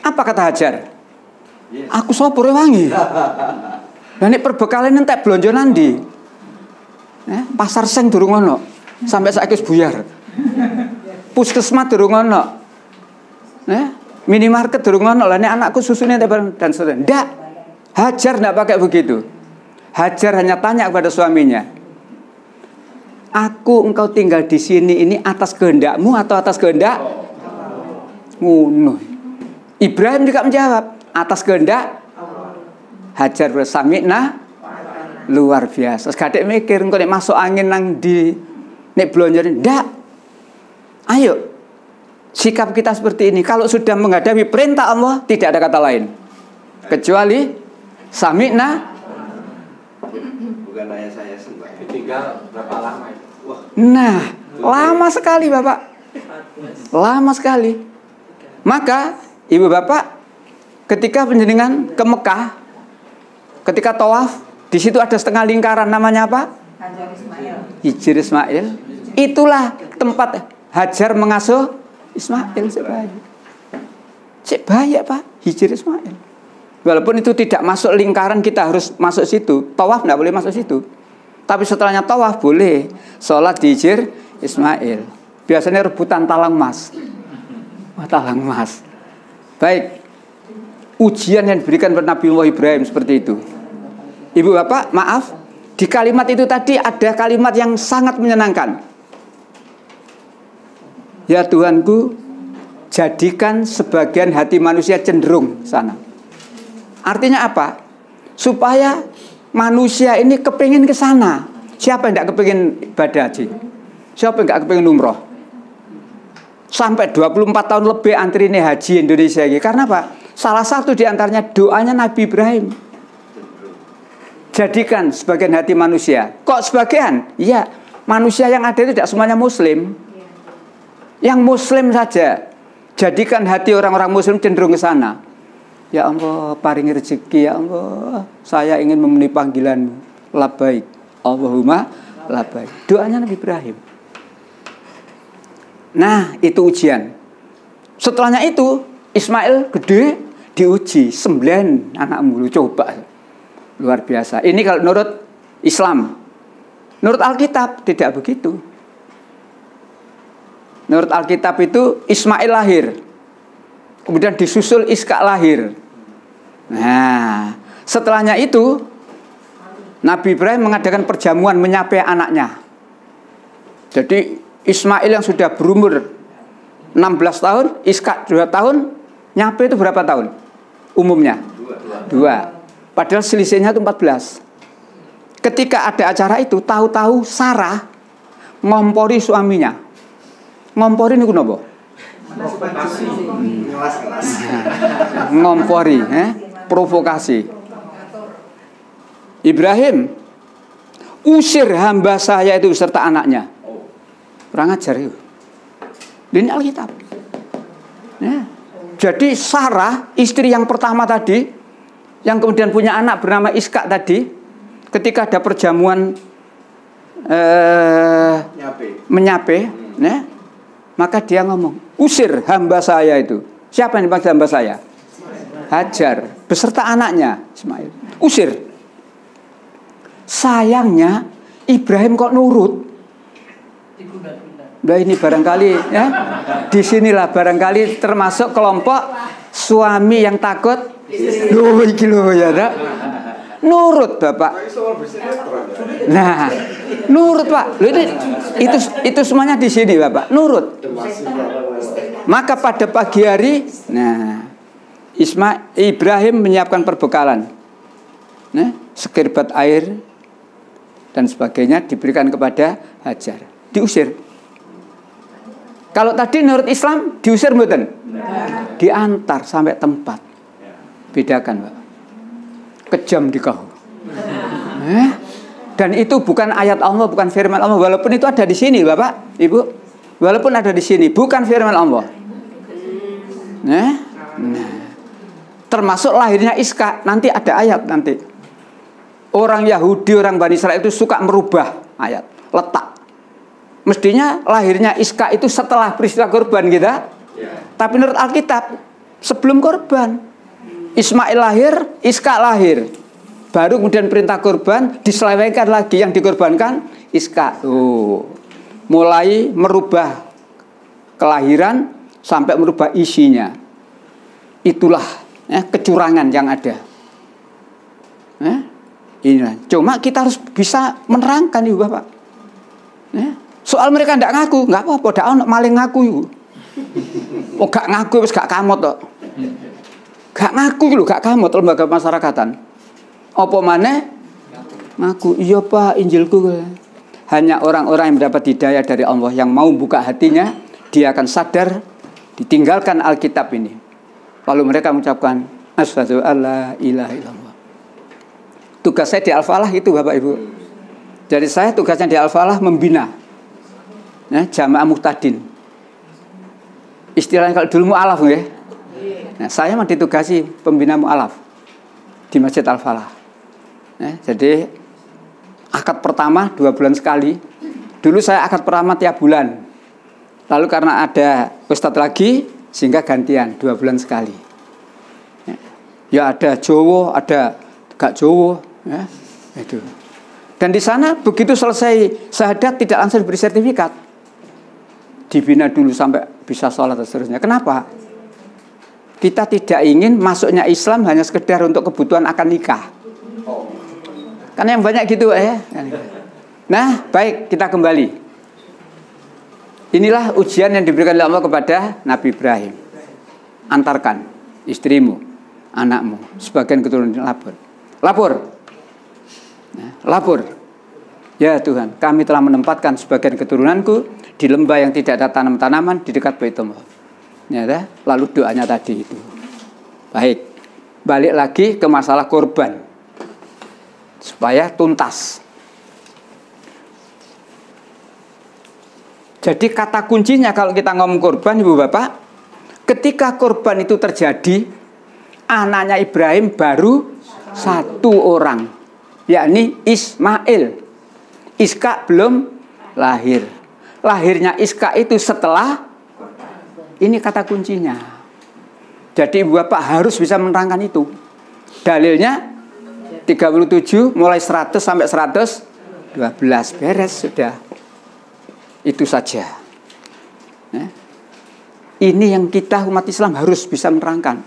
Apa kata Hajar? Aku sopore wangi. Lah nek perbekalan entek blonjo nandi? Pasar seng durung ono. Sampai saiki wis buyar. Puskesmas durung ono. Minimarket durung ono. Lah nek anakku susune entek dan sebagainya. Ndak. Hajar enggak pakai begitu. Hajar hanya tanya kepada suaminya, aku engkau tinggal di sini ini atas kehendakmu atau atas kehendak? Ngono. Ibrahim juga menjawab, atas kehendak. Hajar bersamikna, luar biasa. Gadek mikir engko nek masuk angin nang di nek blonjone ndak. Ayo. Sikap kita seperti ini. Kalau sudah menghadapi perintah Allah, tidak ada kata lain kecuali samikna. Bukan ayah saya sembah. Ditinggal berapa lama itu? Wah. Nah, lama sekali Bapak. Lama sekali. Maka Ibu Bapak, ketika penjenengan ke Mekah, ketika tawaf, di situ ada setengah lingkaran, namanya apa? Hijr Ismail. Itulah tempat Hajar mengasuh Ismail sebaik Pak, Hijr Ismail. Walaupun itu tidak masuk lingkaran kita harus masuk situ, tawaf tidak boleh masuk situ. Tapi setelahnya tawaf boleh sholat di Hijr Ismail. Biasanya rebutan talang emas. Talang emas. Baik, ujian yang diberikan kepada Nabi Ibrahim seperti itu. Ibu Bapak, maaf, di kalimat itu tadi ada kalimat yang sangat menyenangkan. Ya Tuhanku, jadikan sebagian hati manusia cenderung sana. Artinya apa? Supaya manusia ini kepingin ke sana. Siapa yang tidak kepingin ibadah haji? Siapa yang tidak kepingin umroh? Sampai 24 tahun lebih antri ini haji Indonesia ini. Karena apa? Salah satu di antaranya doanya Nabi Ibrahim. Jadikan sebagian hati manusia. Kok sebagian? Iya, manusia yang ada itu tidak semuanya muslim. Yang muslim saja. Jadikan hati orang-orang muslim cenderung ke sana. Ya Allah, paringi rezeki ya Allah. Saya ingin memenuhi panggilan-Mu. Labbaik. Allahumma labbaik. Doanya Nabi Ibrahim. Nah, itu ujian. Setelahnya itu Ismail gede, diuji 9 anakmu. Coba. Luar biasa. Ini kalau menurut Islam. Menurut Alkitab tidak begitu. Menurut Alkitab itu Ismail lahir, kemudian disusul Ishak lahir. Nah, setelahnya itu Nabi Ibrahim mengadakan perjamuan menyapai anaknya. Jadi Ismail yang sudah berumur 16 tahun, Ishak 2 tahun, nyapai itu berapa tahun? Umumnya 2. Padahal selisihnya itu 14. Ketika ada acara itu, tahu-tahu Sarah ngompori suaminya. Ngompori niku napa? Ngompori, provokasi. Ibrahim, usir hamba saya itu serta anaknya. Kurang ajar itu. Ini Alkitab. Ya. Jadi Sarah, istri yang pertama tadi, yang kemudian punya anak bernama Ishak tadi, ketika ada perjamuan menyape, ya, maka dia ngomong, usir hamba saya itu. Siapa yang dimaksud hamba saya? Hajar beserta anaknya Ismail. Usir. Sayangnya Ibrahim kok nurut. Nah ini barangkali ya, disinilah barangkali termasuk kelompok suami yang takut. Loh iki lho ya, Dak. Nurut Bapak. Nah, nurut Pak. Loh, itu semuanya di sini Bapak. Nurut. Maka pada pagi hari, nah, Ibrahim menyiapkan perbekalan. Nah, sekirbat air dan sebagainya diberikan kepada Hajar. Diusir. Kalau tadi menurut Islam diusir mboten? Diantar sampai tempat. Bedakan, Pak. Kejam di kau. Dan itu bukan ayat Allah, bukan firman Allah. Walaupun itu ada di sini, Bapak, Ibu. Walaupun ada di sini, bukan firman Allah. Nah, termasuk lahirnya Iska. Nanti ada ayat nanti. Orang Yahudi, orang Bani Israel itu suka merubah ayat, letak. Mestinya lahirnya Iska itu setelah peristiwa korban kita. Tapi menurut Alkitab sebelum korban. Ismail lahir, Iska lahir. Baru kemudian perintah korban diselewengkan lagi, yang dikorbankan Iska. Mulai merubah kelahiran sampai merubah isinya. Itulah kecurangan yang ada. Inilah. Cuma kita harus bisa menerangkan Ibu Bapak. Soal mereka tidak ngaku, nggak apa-apa. Dak ono maling ngaku Ibu. Oh gak ngaku wis gak kamot tok. Gak ngaku lho, gak kamot lembaga masyarakatan. Apa maneh ngaku, iya Pak, Injilku. Hanya orang-orang yang mendapat hidayah dari Allah, yang mau buka hatinya, dia akan sadar ditinggalkan Alkitab ini. Lalu mereka mengucapkan asyhadu alla ilaha illallah. Tugas saya di Al-Falah itu Bapak Ibu. Jadi saya tugasnya di Al-Falah membina jamaah muhtadin. Istilahnya kalau dulu mu'alaf nggih. Nah, saya mah ditugasi pembina mu'alaf di Masjid Al-Falah. Jadi akad pertama 2 bulan sekali. Dulu saya akad pertama tiap bulan. Lalu karena ada ustadz lagi, sehingga gantian 2 bulan sekali. Ya ada Jowo, ada gak Jowo, itu. Dan di sana begitu selesai syahadat tidak langsung diberi sertifikat. Dibina dulu sampai bisa sholat dan seterusnya. Kenapa? Kita tidak ingin masuknya Islam hanya sekedar untuk kebutuhan akan nikah. Karena yang banyak gitu ya. Nah, baik, kita kembali. Inilah ujian yang diberikan oleh Allah kepada Nabi Ibrahim. Antarkan istrimu, anakmu, sebagian keturunan lapor. Lapor. Ya Tuhan, kami telah menempatkan sebagian keturunanku di lembah yang tidak ada tanam-tanaman di dekat Baitullah. Ya, lalu doanya tadi itu. Baik, balik lagi ke masalah korban supaya tuntas. Jadi kata kuncinya kalau kita ngomong korban Ibu Bapak, ketika korban itu terjadi, anaknya Ibrahim baru 1 orang, yakni Ismail. Iska belum lahir. Lahirnya Iska itu setelah. Ini kata kuncinya. Jadi Ibu Bapak harus bisa menerangkan itu. Dalilnya 37 mulai 100 sampai 112 beres sudah. Itu saja. Ini yang kita umat Islam harus bisa menerangkan.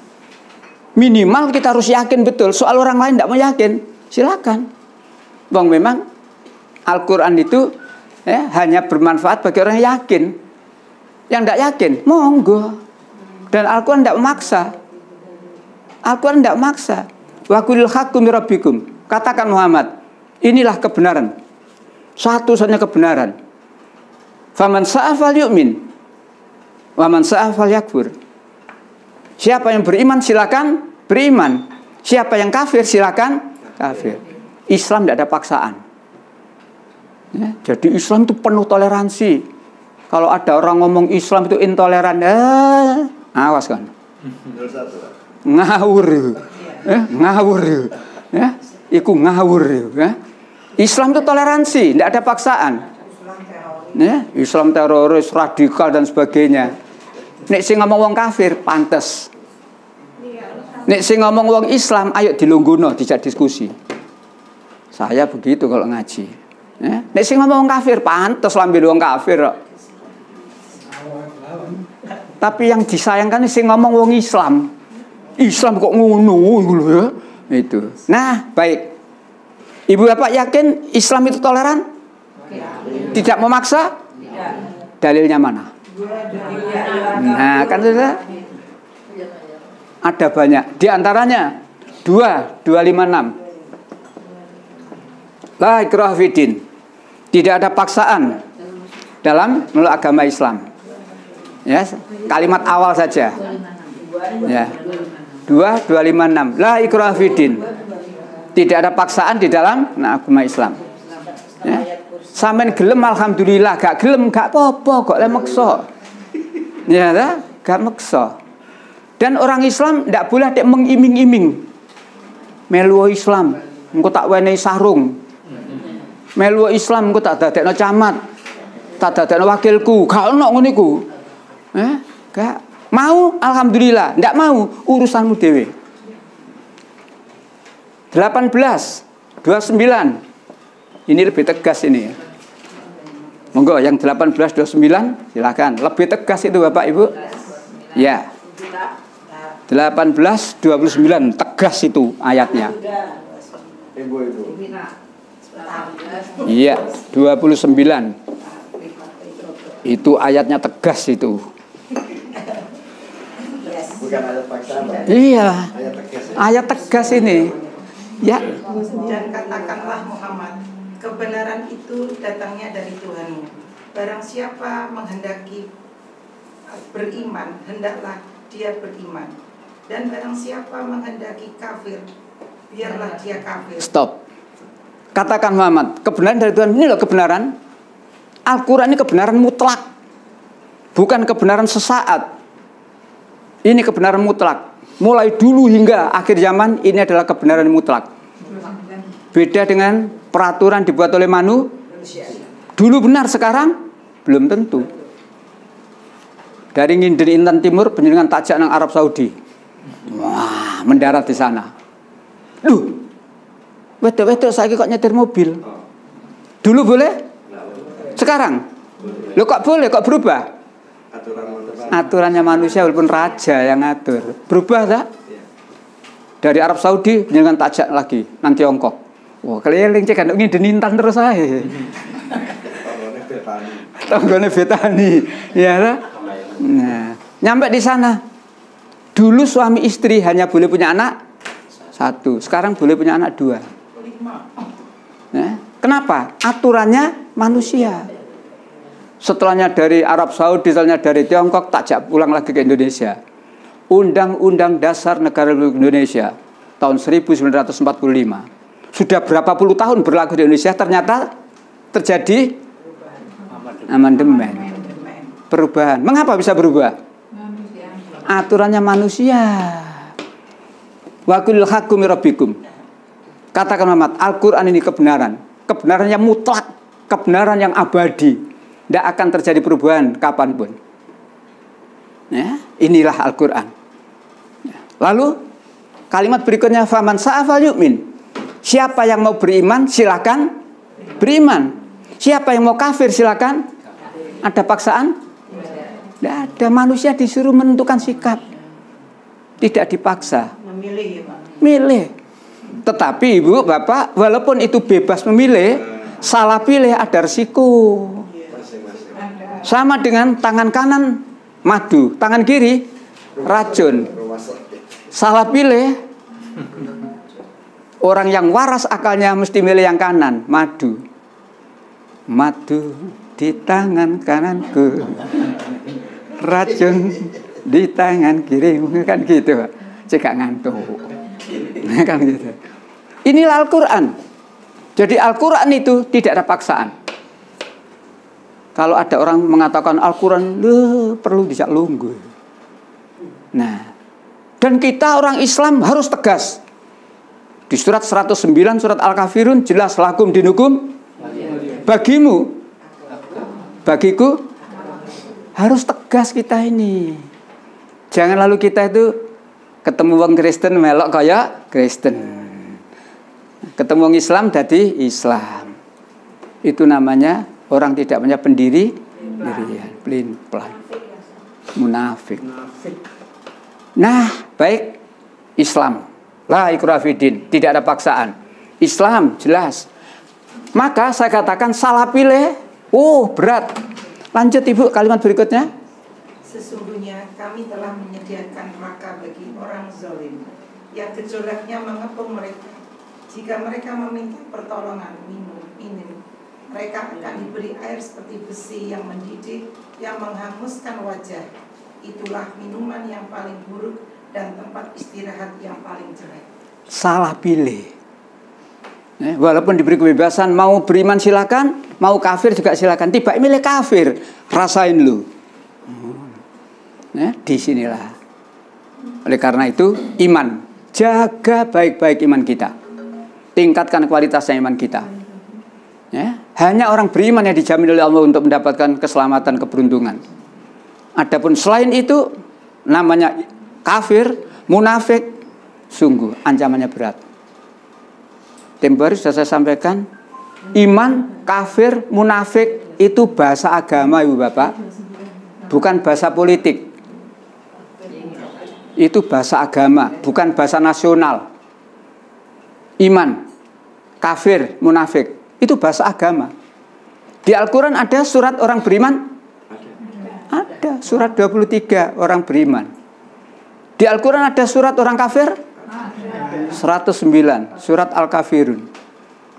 Minimal kita harus yakin betul. Soal orang lain tidak mau yakin, silakan. Bang, memang Al-Quran itu hanya bermanfaat bagi orang yang yakin. Yang tidak yakin, monggo. Dan Al-Quran tidak memaksa. Al-Quran tidak memaksa. Wa qulil haqqu mir rabbikum. Katakan Muhammad, inilah kebenaran. Satu-satunya kebenaran. Faman sa'a falyu'min. Wa man sa'a falyakfur. Siapa yang beriman silakan beriman. Siapa yang kafir silakan kafir. Islam tidak ada paksaan. Jadi Islam itu penuh toleransi. Kalau ada orang ngomong Islam itu intoleran, awas kan. Ngawur. Ngawur. Iku ngawur. Islam itu toleransi, tidak ada paksaan. Islam teroris, radikal dan sebagainya. Nek sing ngomong wong kafir pantes. Nek sing ngomong wong Islam ayo dilungguno dijak diskusi. Saya begitu kalau ngaji. Nek sing ngomong wong kafir pantes lambe wong kafir kok. Tapi yang disayangkan sing ngomong wong Islam. Islam kok ngono gitu ya. Itu. Nah, baik. Ibu Bapak yakin Islam itu toleran? Tidak memaksa? Dalilnya mana? Nah, kan sudah ada banyak. Di antaranya 256. La ikraha fiddin. Tidak ada paksaan dalam menurut agama Islam. Ya, kalimat awal saja. Ya. 256. La ikraha fiddin. Tidak ada paksaan di dalam agama Islam. Ya. Sampeyan gelem alhamdulillah, gak gelem gak apa-apa, kok le meksa. Ya, gak meksa. Dan orang Islam ndak boleh dek mengiming-iming. Melu Islam, engko tak wenehi sarung. Melu Islam engko tak dadekno camat. Tak dadekno wakilku, gak ono ngono iku. Gak mau alhamdulillah, ndak mau urusanmu dhewe. 1829. Ini lebih tegas ini ya. Monggo yang 1829 silakan. Lebih tegas itu Bapak Ibu. Ya. 1829 tegas itu ayatnya. Iya, 29. Itu ayatnya tegas itu. Bukan ayat paksaan. Iya. Ayat tegas ini. Ya. Dan katakanlah Muhammad, kebenaran itu datangnya dari Tuhanmu. Barang siapa menghendaki beriman, hendaklah dia beriman. Dan barang siapa menghendaki kafir, biarlah dia kafir. Stop. Katakan Muhammad, kebenaran dari Tuhan. Ini loh kebenaran. Al-Quran ini kebenaran mutlak, bukan kebenaran sesaat. Ini kebenaran mutlak. Mulai dulu hingga akhir zaman ini adalah kebenaran mutlak. Beda dengan peraturan dibuat oleh manusia. Dulu benar, sekarang belum tentu. Dari nginden Intan Timur penjenengan tajak nang Arab Saudi. Wah, mendarat di sana. Duh, wedok-wedok saiki kok nyetir mobil. Dulu boleh? Sekarang? Loh kok boleh, kok berubah? Aturannya manusia walaupun raja yang ngatur. Berubah tak? Dari Arab Saudi jangan tajak lagi nang Tiongkok. Wah, keliling cek kan nginden Intan terus ae. Tanggone betani. Ya ta? Nah, nyampe di sana. Dulu suami istri hanya boleh punya anak satu, sekarang boleh punya anak 2. Nah, kenapa? Aturannya manusia. Setelahnya dari Arab Saudi, setelahnya dari Tiongkok, tajak pulang lagi ke Indonesia. Undang-Undang Dasar Negara Republik Indonesia tahun 1945. Sudah berapa puluh tahun berlaku di Indonesia, ternyata terjadi amandemen. Perubahan. Mengapa bisa berubah? Aturannya manusia. Wa qul haqqu mir rabbikum. Katakan Muhammad, Al-Quran ini kebenaran. Kebenaran yang mutlak, kebenaran yang abadi. Tidak akan terjadi perubahan kapanpun. Ya, inilah Al-Quran. Lalu kalimat berikutnya, faman sa'afal yu'min. Siapa yang mau beriman silakan beriman. Siapa yang mau kafir silakan. Ada paksaan? Tidak ada. Manusia disuruh menentukan sikap, tidak dipaksa. Memilih ya Pak. Milih. Tetapi Ibu Bapak, walaupun itu bebas memilih, salah pilih ada resiko. Sama dengan tangan kanan madu, tangan kiri racun. Salah pilih, orang yang waras akalnya mesti milih yang kanan, madu. Madu di tangan kananku, racun di tangan kiri, kan gitu. Cekak ngantuk. Kan gitu. Inilah Al-Quran. Jadi Al-Quran itu tidak ada paksaan. Kalau ada orang mengatakan Al-Quran perlu dijak lungguh. Nah, dan kita orang Islam harus tegas. Di surat 109 surat Al-Kafirun jelas lakum dinukum bagimu, bagiku. Harus tegas kita ini. Jangan lalu kita itu ketemu wong Kristen melok kaya Kristen, ketemu wong Islam jadi Islam. Itu namanya orang tidak punya pendirian, pelin pelan. munafik. Nah, baik, Islam. La ikraha fiddin, tidak ada paksaan. Islam jelas. Maka saya katakan salah pilih. Oh, berat. Lanjut Ibu kalimat berikutnya. Sesungguhnya kami telah menyediakan neraka bagi orang zalim yang gejolaknya mengepung mereka. Jika mereka meminta pertolongan minum, mereka akan diberi air seperti besi yang mendidih, yang menghanguskan wajah. Itulah minuman yang paling buruk dan tempat istirahat yang paling jelek. Salah pilih. Walaupun diberi kebebasan, mau beriman silakan, mau kafir juga silakan. Tiba milih kafir, rasain lu. Disinilah. Oleh karena itu, iman, jaga baik-baik iman kita, tingkatkan kualitasnya iman kita. Hanya orang beriman yang dijamin oleh Allah untuk mendapatkan keselamatan, keberuntungan. Adapun selain itu, namanya kafir, munafik, sungguh ancamannya berat. Tempo hari sudah saya sampaikan, iman, kafir, munafik itu bahasa agama Ibu Bapak, bukan bahasa politik. Itu bahasa agama, bukan bahasa nasional. Iman, kafir, munafik itu bahasa agama. Di Al-Quran ada surat orang beriman? Ada, surat 23 orang beriman. Di Al-Quran ada surat orang kafir? 109, surat Al-Kafirun.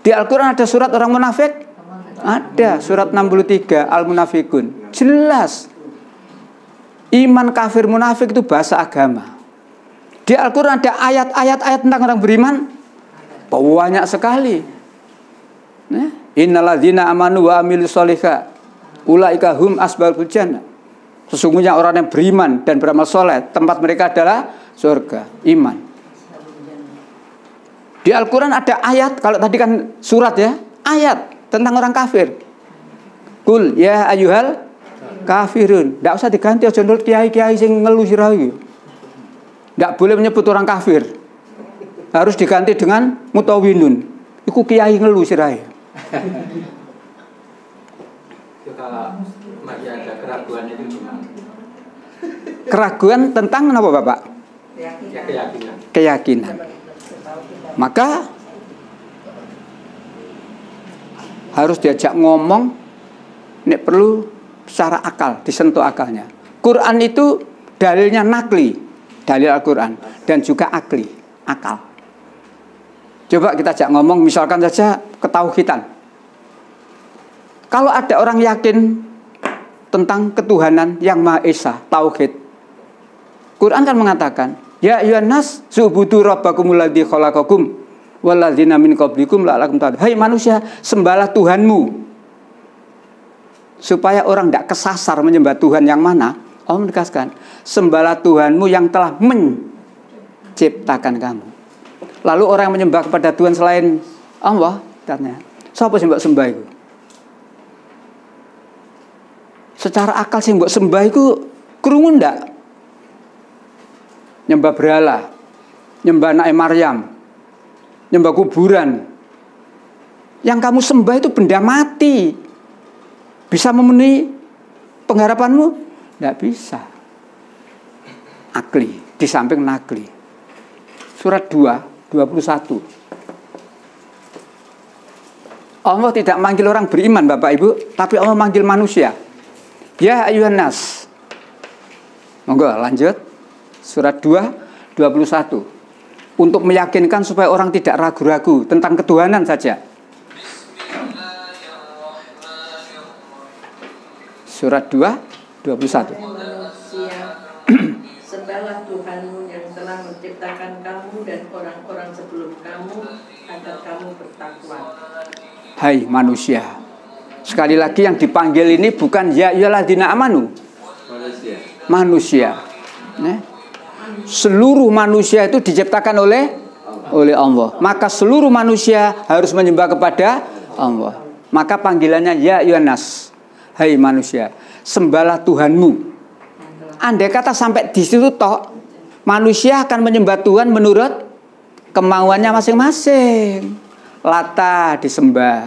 Di Al-Quran ada surat orang munafik? Ada, surat 63, Al-Munafikun. Jelas. Iman, kafir, munafik itu bahasa agama. Di Al-Quran ada ayat-ayat tentang orang beriman? Banyak sekali. Innalladzina amanu wa amilus sholihat ulaika hum ashabul jannah. Sesungguhnya orang yang beriman dan beramal soleh, tempat mereka adalah surga. Iman. Di Al-Quran ada ayat, kalau tadi kan surat ya, ayat tentang orang kafir. Kul ya ayyuhal kafirun. Tidak usah diganti aja nul kiai-kiai sing ngeluh sira iki. Tidak boleh menyebut orang kafir. Harus diganti dengan mutawinun. Iku kiai ngeluh sira. Kalau masih ada keraguan itu gimana? Keraguan tentang apa Bapak? Keyakinan. Keyakinan. Maka harus diajak ngomong, nek perlu secara akal, disentuh akalnya. Quran itu dalilnya nakli, dalil Al-Quran, dan juga akli, akal. Coba kita ajak ngomong, misalkan saja ketauhidan. Kalau ada orang yakin tentang ketuhanan yang Maha Esa, tauhid, Quran kan mengatakan, ya ayyuhan nas subudu rabbakumul ladzi khalaqakum walladzina min qablikum la'allakum tattaqun. Hai manusia, sembahlah Tuhanmu. Supaya orang tidak kesasar menyembah Tuhan yang mana, Allah menegaskan, sembahlah Tuhanmu yang telah menciptakan kamu. Lalu orang yang menyembah kepada Tuhan selain Allah, tanya, siapa sih mbak sembah itu? Secara akal sih mbak sembah itu kerungu ndak? Nyembah berhala, nyembah Nabi Maryam, nyembah kuburan. Yang kamu sembah itu benda mati. Bisa memenuhi pengharapanmu? Tidak bisa. Akli, di samping nakli. Surat 2, 21. Allah tidak manggil orang beriman Bapak Ibu, tapi Allah manggil manusia. Ya ayyuhan nas. Monggo lanjut. Surat 2, 21. Untuk meyakinkan supaya orang tidak ragu-ragu tentang ketuhanan saja. Surat 2, 21. Manusia, sembahlah Tuhanmu yang telah menciptakan kamu dan orang-orang sebelum kamu agar kamu bertakwa. Hai manusia. Sekali lagi yang dipanggil ini bukan ya ayyuhalladzina amanu. Manusia. Seluruh manusia itu diciptakan oleh Allah. Maka seluruh manusia harus menyembah kepada Allah. Maka panggilannya ya ayyuhan nas. Hai manusia, sembahlah Tuhanmu. Andai kata sampai di situ toh, manusia akan menyembah Tuhan menurut kemauannya masing-masing. Lata disembah,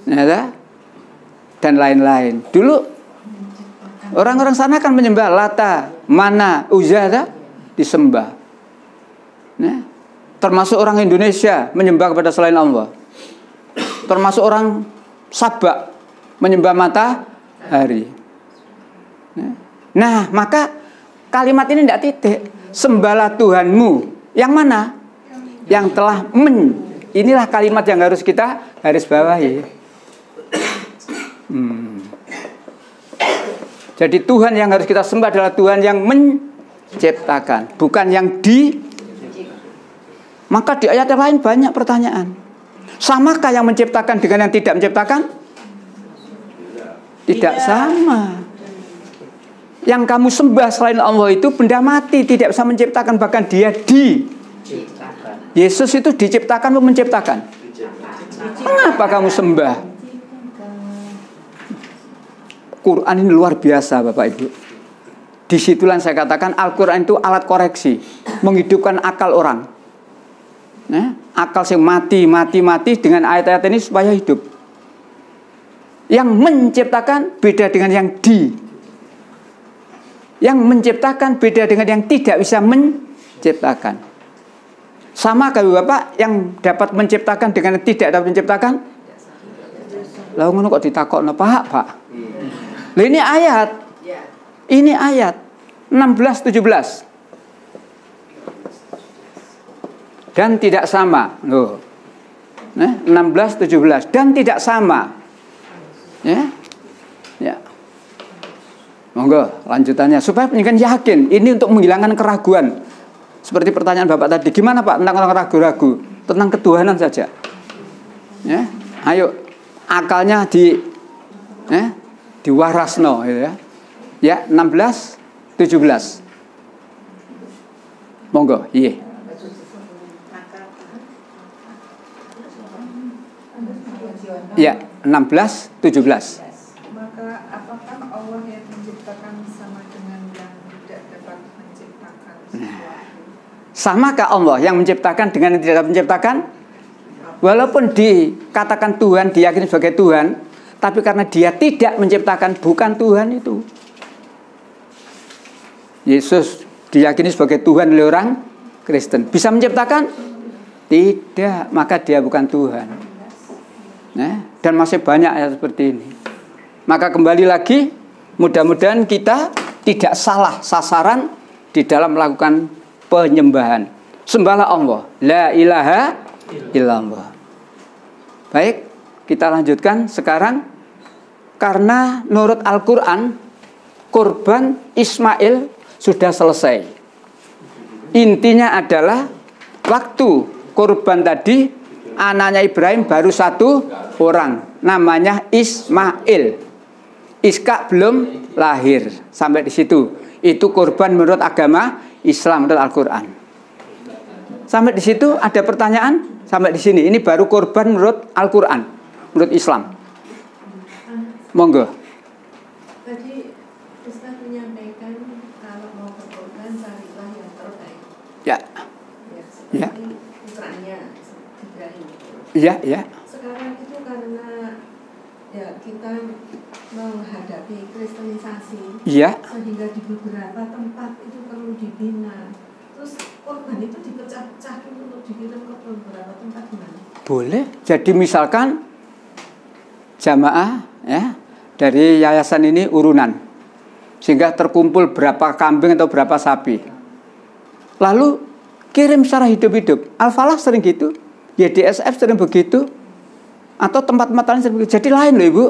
ya, dan lain-lain. Dulu Orang-orang sana kan menyembah Lata, Mana, Uzza, disembah. Nah, termasuk orang Indonesia menyembah kepada selain Allah. Termasuk orang Sabak menyembah matahari. Nah, maka kalimat ini tidak titik. Sembahlah Tuhanmu. Yang mana? Yang telah Inilah kalimat yang harus kita garis bawahi. Jadi Tuhan yang harus kita sembah adalah Tuhan yang menciptakan, bukan yang Maka di ayat yang lain banyak pertanyaan. Samakah yang menciptakan dengan yang tidak menciptakan? Tidak sama. Yang kamu sembah selain Allah itu benda mati, tidak bisa menciptakan, bahkan dia diciptakan. Yesus itu diciptakan atau menciptakan? Mengapa kamu sembah? Quran ini luar biasa Bapak Ibu. Disitulah saya katakan Al-Quran itu alat koreksi, menghidupkan akal orang. Akal yang mati dengan ayat-ayat ini supaya hidup. Yang menciptakan beda dengan yang Yang menciptakan beda dengan yang tidak bisa menciptakan. Sama kalau Bapak yang dapat menciptakan dengan yang tidak dapat menciptakan. Lah ngono kok ditakokno Pak. Lah ini ayat. Ini ayat 16-17. Dan tidak sama. Loh. 16-17 dan tidak sama. Ya. Monggo lanjutannya supaya penyikan yakin. Ini untuk menghilangkan keraguan. Seperti pertanyaan Bapak tadi, gimana Pak tentang orang ragu-ragu tentang ketuhanan saja? Ya, ayo akalnya diwarasno gitu ya. Ya, 16-17. Monggo, iya. Ya, 16-17. Maka apakah Allah yang menciptakan sama dengan yang tidak dapat menciptakan sesuatu? Samakah Allah yang menciptakan dengan yang tidak dapat menciptakan? Walaupun dikatakan Tuhan, diyakini sebagai Tuhan, tapi karena dia tidak menciptakan, bukan Tuhan itu. Yesus diyakini sebagai Tuhan oleh orang Kristen. Bisa menciptakan? Tidak, maka dia bukan Tuhan. Dan masih banyak ayat seperti ini. Maka kembali lagi, mudah-mudahan kita tidak salah sasaran di dalam melakukan penyembahan. Sembahlah Allah, la ilaha illallah. Baik, kita lanjutkan sekarang. Karena menurut Al-Quran, kurban Ismail sudah selesai. Intinya adalah waktu kurban tadi, anaknya Ibrahim baru satu orang, namanya Ismail. Iskak belum lahir. Sampai di situ. Itu kurban menurut agama Islam, menurut Al-Quran. Sampai di situ ada pertanyaan? Sampai di sini. Ini baru kurban menurut Al-Quran, menurut Islam. Monggo. Tadi Ustaz menyampaikan kalau mau berkorban carilah yang terbaik. Ya. Ya. Putranya Ibrahim. Ya. Sekarang itu karena ya kita menghadapi kristenisasi, sehingga di beberapa tempat itu perlu dibina. Terus korban itu dipecah-pecah untuk dikirim ke beberapa tempat gimana? Boleh. Jadi misalkan jamaah dari yayasan ini urunan, sehingga terkumpul berapa kambing atau berapa sapi, lalu kirim secara hidup-hidup. Al-Falah sering gitu, YDSF sering begitu, atau tempat-tempat lain sering begitu. Jadi lain loh Ibu.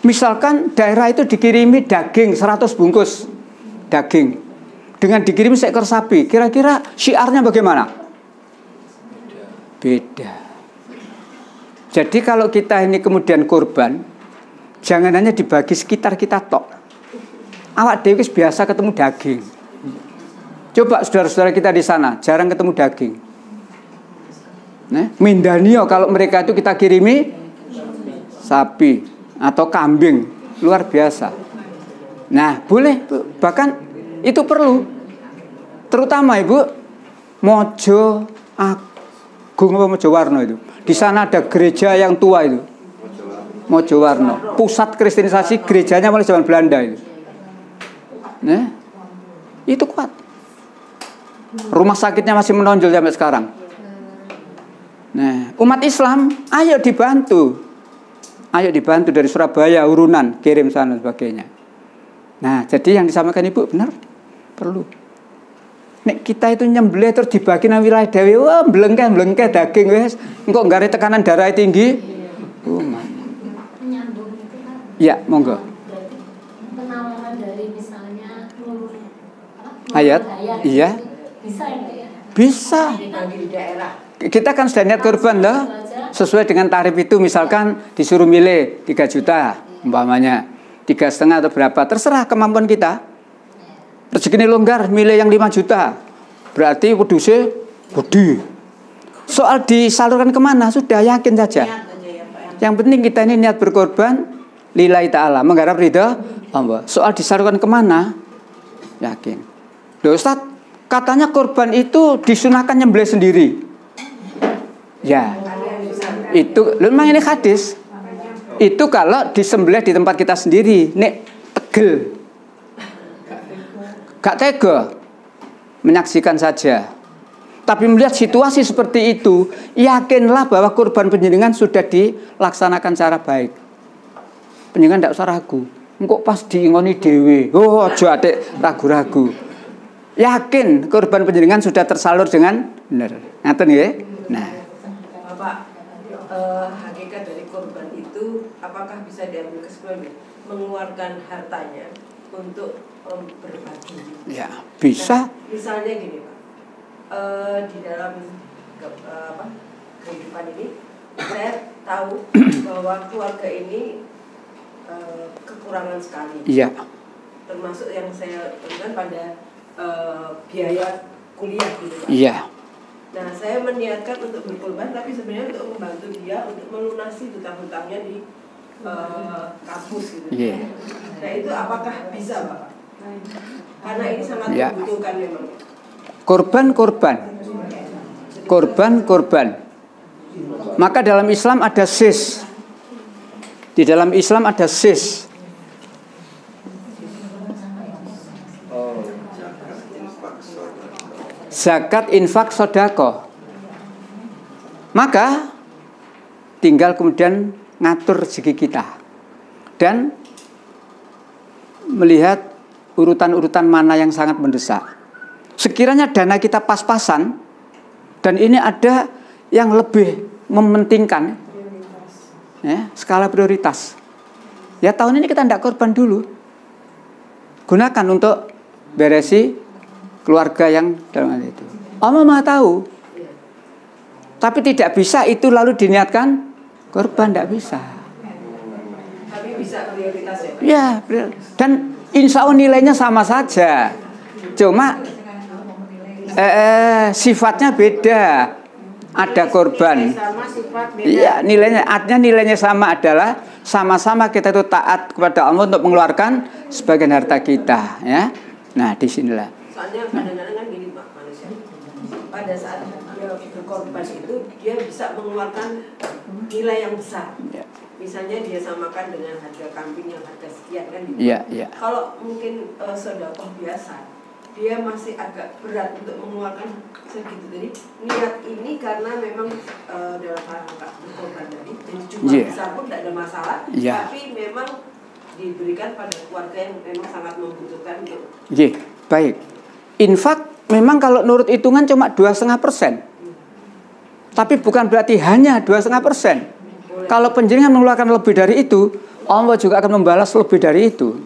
Misalkan daerah itu dikirimi daging 100 bungkus daging dengan dikirim seekor sapi, kira-kira syiarnya bagaimana? Beda. Jadi kalau kita ini kemudian kurban, jangan hanya dibagi sekitar kita tok. Awak dewe biasa ketemu daging. Coba saudara-saudara kita di sana jarang ketemu daging. Mindanio kalau mereka itu kita kirimi sapi atau kambing, luar biasa. Nah, boleh, bahkan itu perlu. Terutama Ibu, Mojo Agung apa Mojowarno itu. Di sana ada gereja yang tua itu. Mojowarno, pusat kristenisasi, gerejanya mulai zaman Belanda itu. Nah, itu kuat. Rumah sakitnya masih menonjol sampai sekarang. Nah, umat Islam, ayo dibantu. Ayo dibantu dari Surabaya, urunan, kirim sana sebagainya. Nah, jadi yang disampaikan Ibu benar, perlu. Nek kita itu nyembelih terus dibagi nang wilayah dewe, wah blengke daging wis, engko nggare tekanan darah tinggi. Menyambung itu kan. Ya, monggo. Berarti penawaran dari misalnya Ayat, iya. Bisa ya? Bisa. Di daerah. Kita kan sudah niat korban loh. Sesuai dengan tarif itu, misalkan disuruh milih 3 juta umpamanya, 3,5 atau berapa, terserah kemampuan kita. Rezeki ini longgar, milih yang 5 juta. Berarti wedusnya gede. Soal disalurkan kemana, sudah yakin saja. Yang penting kita ini niat berkorban lillahi ta'ala, mengharap ridha Allah. Soal disalurkan kemana, yakin. Loh Ustaz, katanya korban itu disunahkan nyembelih sendiri. Ya, itu memang ini hadis. Itu kalau disembelih di tempat kita sendiri, nek tegel, gak tega, menyaksikan saja. Tapi melihat situasi seperti itu, yakinlah bahwa kurban penjenengan sudah dilaksanakan secara baik. Penjenengan tidak usah ragu. Engkau pas diingoni dewe, oh aja atik ragu-ragu. Yakin kurban penjenengan sudah tersalur dengan benar. Ngaten nggih? Nah, Bapak, hakikat dari korban itu apakah bisa diambil kesimpulan mengeluarkan hartanya untuk berbagi? ya bisa. Nah, misalnya gini Pak, di dalam kehidupan ini saya tahu bahwa keluarga ini kekurangan sekali. Iya. Termasuk yang saya temukan pada biaya kuliah gitu Pak. Iya. Nah, saya meniatkan untuk berkorban, tapi sebenarnya untuk membantu dia untuk melunasi hutang-hutangnya di kampus gitu. Yeah. Nah, itu apakah bisa, Pak? Karena ini sangat Yeah. membutuhkan memang. Korban. Maka dalam Islam ada sis. Di dalam Islam ada sis. Zakat, infak, sodako. Maka tinggal kemudian ngatur rezeki kita dan melihat urutan-urutan mana yang sangat mendesak. Sekiranya dana kita pas-pasan dan ini ada yang lebih mementingkan, ya, skala prioritas. Ya tahun ini kita tidak korban dulu. Gunakan untuk beresi keluarga yang dalam hal itu. Allah Maha tahu. Tapi tidak bisa itu lalu diniatkan korban, tidak bisa. Tapi bisa prioritas Ya, ya. dan insya Allah nilainya sama saja. Cuma sifatnya beda. Ada korban. Iya, nilainya, artinya nilainya sama adalah sama-sama kita itu taat kepada Allah untuk mengeluarkan sebagian harta kita, ya. Nah, disinilah. Soalnya kadang-kadang kan gini Pak, manusia pada saat dia berkorban itu dia bisa mengeluarkan nilai yang besar. Ya. Misalnya dia samakan dengan harga kambing yang harga sekian kan gitu. Ya, ya. Kalau mungkin sedekah biasa, dia masih agak berat untuk mengeluarkan segitu tadi. Niat ini karena memang dalam rangka berkorban tadi, jadi jumlah besar pun tidak ada masalah. Ya. Tapi memang diberikan pada keluarga yang memang sangat membutuhkan itu. Iya, baik. Infak memang kalau menurut hitungan cuma 2,5%. Tapi bukan berarti hanya 2,5%. Kalau penjenengan mengeluarkan lebih dari itu, Allah juga akan membalas lebih dari itu.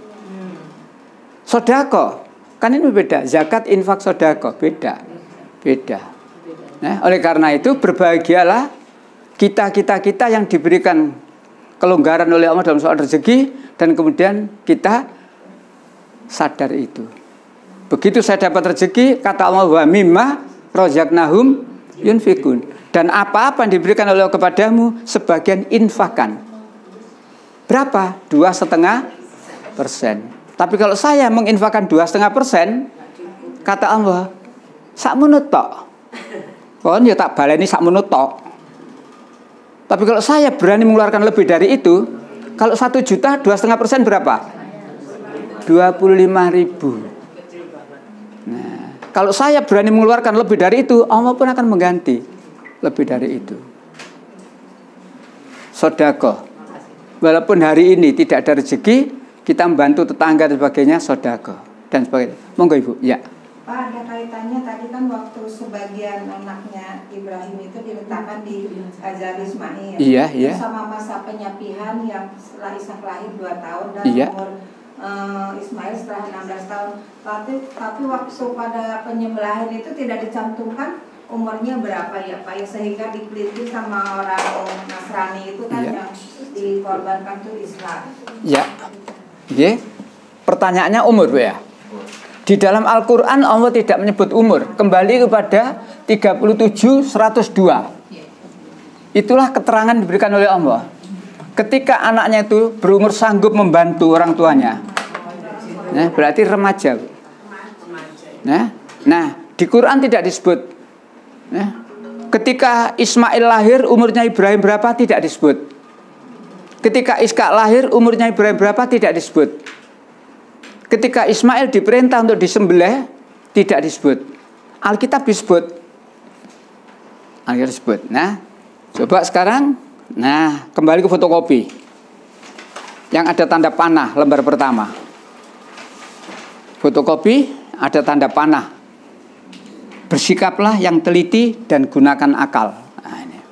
Sodako, kan ini beda. Zakat, infak, sodako, beda. Nah, oleh karena itu berbahagialah kita yang diberikan kelonggaran oleh Allah dalam soal rezeki, dan kemudian kita sadar itu. Begitu saya dapat rezeki, kata Allah, wa mimma razaqnahum yunfikun. Dan apa-apa yang diberikan oleh Allah kepadamu, sebagian infakan. Berapa? 2,5%. Tapi kalau saya menginfakkan 2,5%, kata Allah, sakmono tok. Kon ya tak baleni sakmono tok. Tapi kalau saya berani mengeluarkan lebih dari itu, kalau 1 juta 2,5% berapa? 25.000. Nah, kalau saya berani mengeluarkan lebih dari itu, Allah pun akan mengganti lebih dari itu. Sedekah. Walaupun hari ini tidak ada rezeki, kita membantu tetangga dan sebagainya, sedekah dan sebagainya. Monggo Ibu. Ya. Pak, ada kaitannya tadi kan waktu sebagian anaknya Ibrahim itu diletakkan di Hajar Ismail. Iya, iya. Sama masa penyapihan yang setelah Ishak lahir 2 tahun dan iya. umur Ismail setelah 16 tahun. Tapi waktu pada penyembelihan itu tidak dicantumkan umurnya berapa ya Pak, ya, sehingga dipeliti sama orang Nasrani itu kan yang dikorbankan itu Islam. Ya. Oke. Pertanyaannya umur Bu ya. Di dalam Al-Quran Allah tidak menyebut umur. Kembali kepada 37:102. Itulah keterangan diberikan oleh Allah. Ketika anaknya itu berumur sanggup membantu orang tuanya, nah, berarti remaja. Nah, di Quran tidak disebut. Nah, ketika Ismail lahir umurnya Ibrahim berapa tidak disebut. Ketika Ishak lahir umurnya Ibrahim berapa tidak disebut. Ketika Ismail diperintah untuk disembelih tidak disebut. Alkitab disebut. Alkitab disebut. Nah, coba sekarang, nah, kembali ke fotokopi yang ada tanda panah lembar pertama. Fotokopi ada tanda panah. Bersikaplah yang teliti dan gunakan akal. Nah, ini.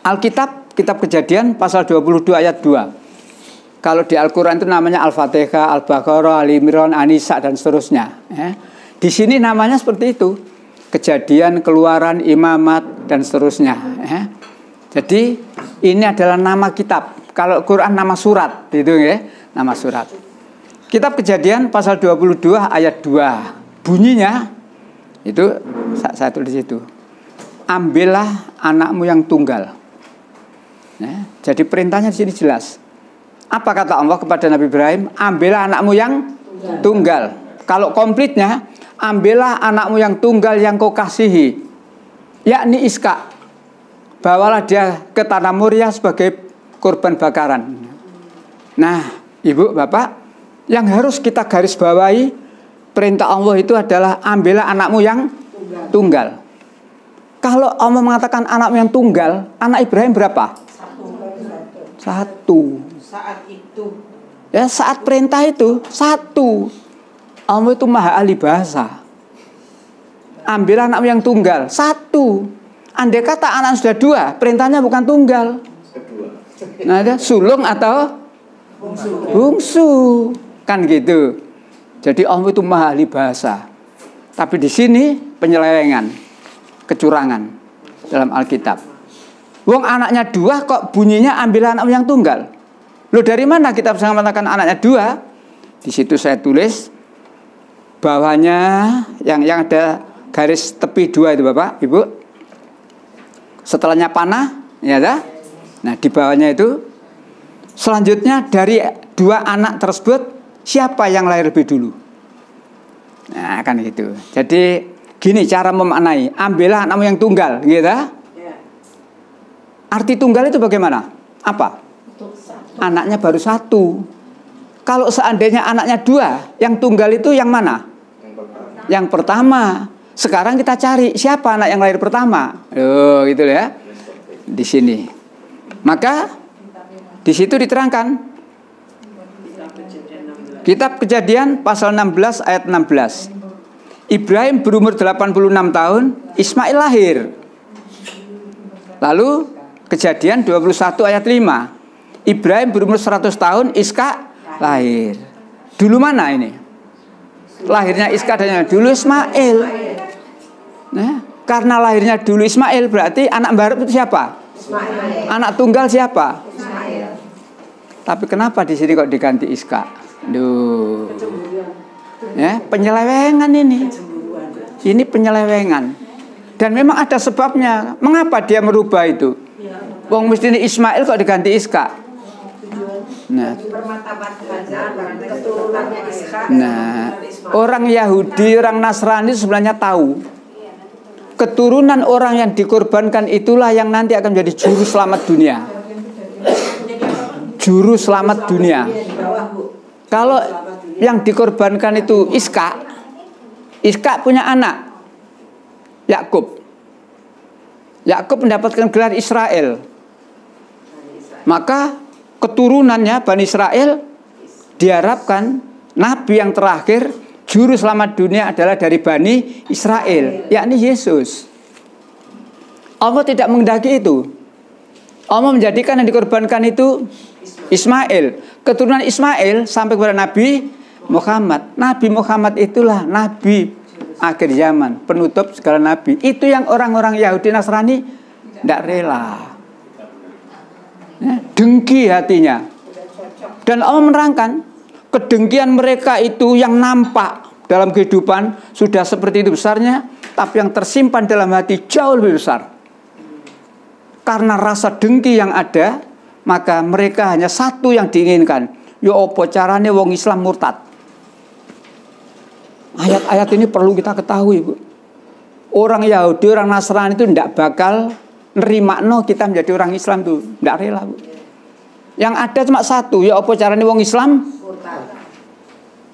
Alkitab, kitab Kejadian pasal 22 ayat 2. Kalau di Al-Quran itu namanya Al-Fatihah, Al-Baqarah, Al-Imran, An-Nisa dan seterusnya. Ya. Di sini namanya seperti itu. Kejadian, Keluaran, Imamat dan seterusnya. Ya. Jadi ini adalah nama kitab. Kalau Quran nama surat, gitu ya, nama surat. Kitab Kejadian pasal 22 ayat 2. Bunyinya itu saya tulis itu. Ambillah anakmu yang tunggal. Ya. Jadi perintahnya di sini jelas. Apa kata Allah kepada Nabi Ibrahim? Ambillah anakmu yang tunggal. Kalau komplitnya, ambillah anakmu yang tunggal yang kau kasihi, yakni Ishak. Bawalah dia ke tanah Moria sebagai korban bakaran. Nah, Ibu, Bapak, yang harus kita garis bawahi, perintah Allah itu adalah ambillah anakmu yang tunggal. Kalau Allah mengatakan anakmu yang tunggal, anak Ibrahim berapa? Satu. Saat itu, ya, saat perintah itu satu. Allah itu maha ahli bahasa. Ambil anakmu yang tunggal satu. Andai kata anak sudah 2, perintahnya bukan tunggal. Nah, ada sulung atau bungsu, kan gitu. Jadi Allah itu maha ahli bahasa. Tapi di sini penyelewengan, kecurangan dalam Alkitab. Wong anaknya 2 kok bunyinya ambil anakmu yang tunggal. Loh, dari mana kita bisa mengatakan anaknya 2? Di situ saya tulis bawahnya yang ada garis tepi 2 itu Bapak, Ibu. Setelahnya panah, ya dah. Nah, di bawahnya itu selanjutnya dari 2 anak tersebut siapa yang lahir lebih dulu? Nah, kan gitu. Jadi gini cara memaknai, ambillah anakmu yang tunggal, gitu. Arti tunggal itu bagaimana? Apa? Anaknya baru 1. Kalau seandainya anaknya 2, yang tunggal itu yang mana? Yang pertama. Sekarang kita cari siapa anak yang lahir pertama. Oh, gitu ya. Di sini. Maka di situ diterangkan. Kitab Kejadian pasal 16 ayat 16. Ibrahim berumur 86 tahun, Ismail lahir. Lalu Kejadian 21 ayat 5. Ibrahim berumur 100 tahun, Ishak lahir. Dulu mana ini? Lahirnya Ishak dan dulu Ismail. Nah, karena lahirnya dulu Ismail berarti anak baru itu siapa? Ismail. Anak tunggal siapa? Ismail. Tapi kenapa di sini kok diganti Ishak? Duh. Ya, penyelewengan ini. Ini penyelewengan. Dan memang ada sebabnya. Mengapa dia merubah itu? Wong mesti Ismail kok diganti Ishak? Nah, orang Yahudi, orang Nasrani sebenarnya tahu keturunan orang yang dikorbankan itulah yang nanti akan menjadi juru selamat dunia. juru selamat dunia. Kalau yang dikorbankan itu Iska punya anak Yakub. Yakub mendapatkan gelar Israel. Maka keturunannya Bani Israel diharapkan nabi yang terakhir, juru selamat dunia adalah dari Bani Israel, yakni Yesus. Allah tidak menghendaki itu. Allah menjadikan yang dikorbankan itu Ismail. Keturunan Ismail sampai kepada Nabi Muhammad. Nabi Muhammad itulah nabi akhir zaman, penutup segala nabi. Itu yang orang-orang Yahudi Nasrani tidak rela. Ya, dengki hatinya. Dan Allah menerangkan kedengkian mereka itu yang nampak dalam kehidupan sudah seperti itu besarnya, tapi yang tersimpan dalam hati jauh lebih besar. Karena rasa dengki yang ada, maka mereka hanya satu yang diinginkan. Ya apa caranya wong Islam murtad? Ayat-ayat ini perlu kita ketahui, Bu. Orang Yahudi, orang Nasrani itu tidak bakal nerima kita menjadi orang Islam tuh, tidak rela, Bu. Yang ada cuma satu, ya apa caranya wong Islam murtad.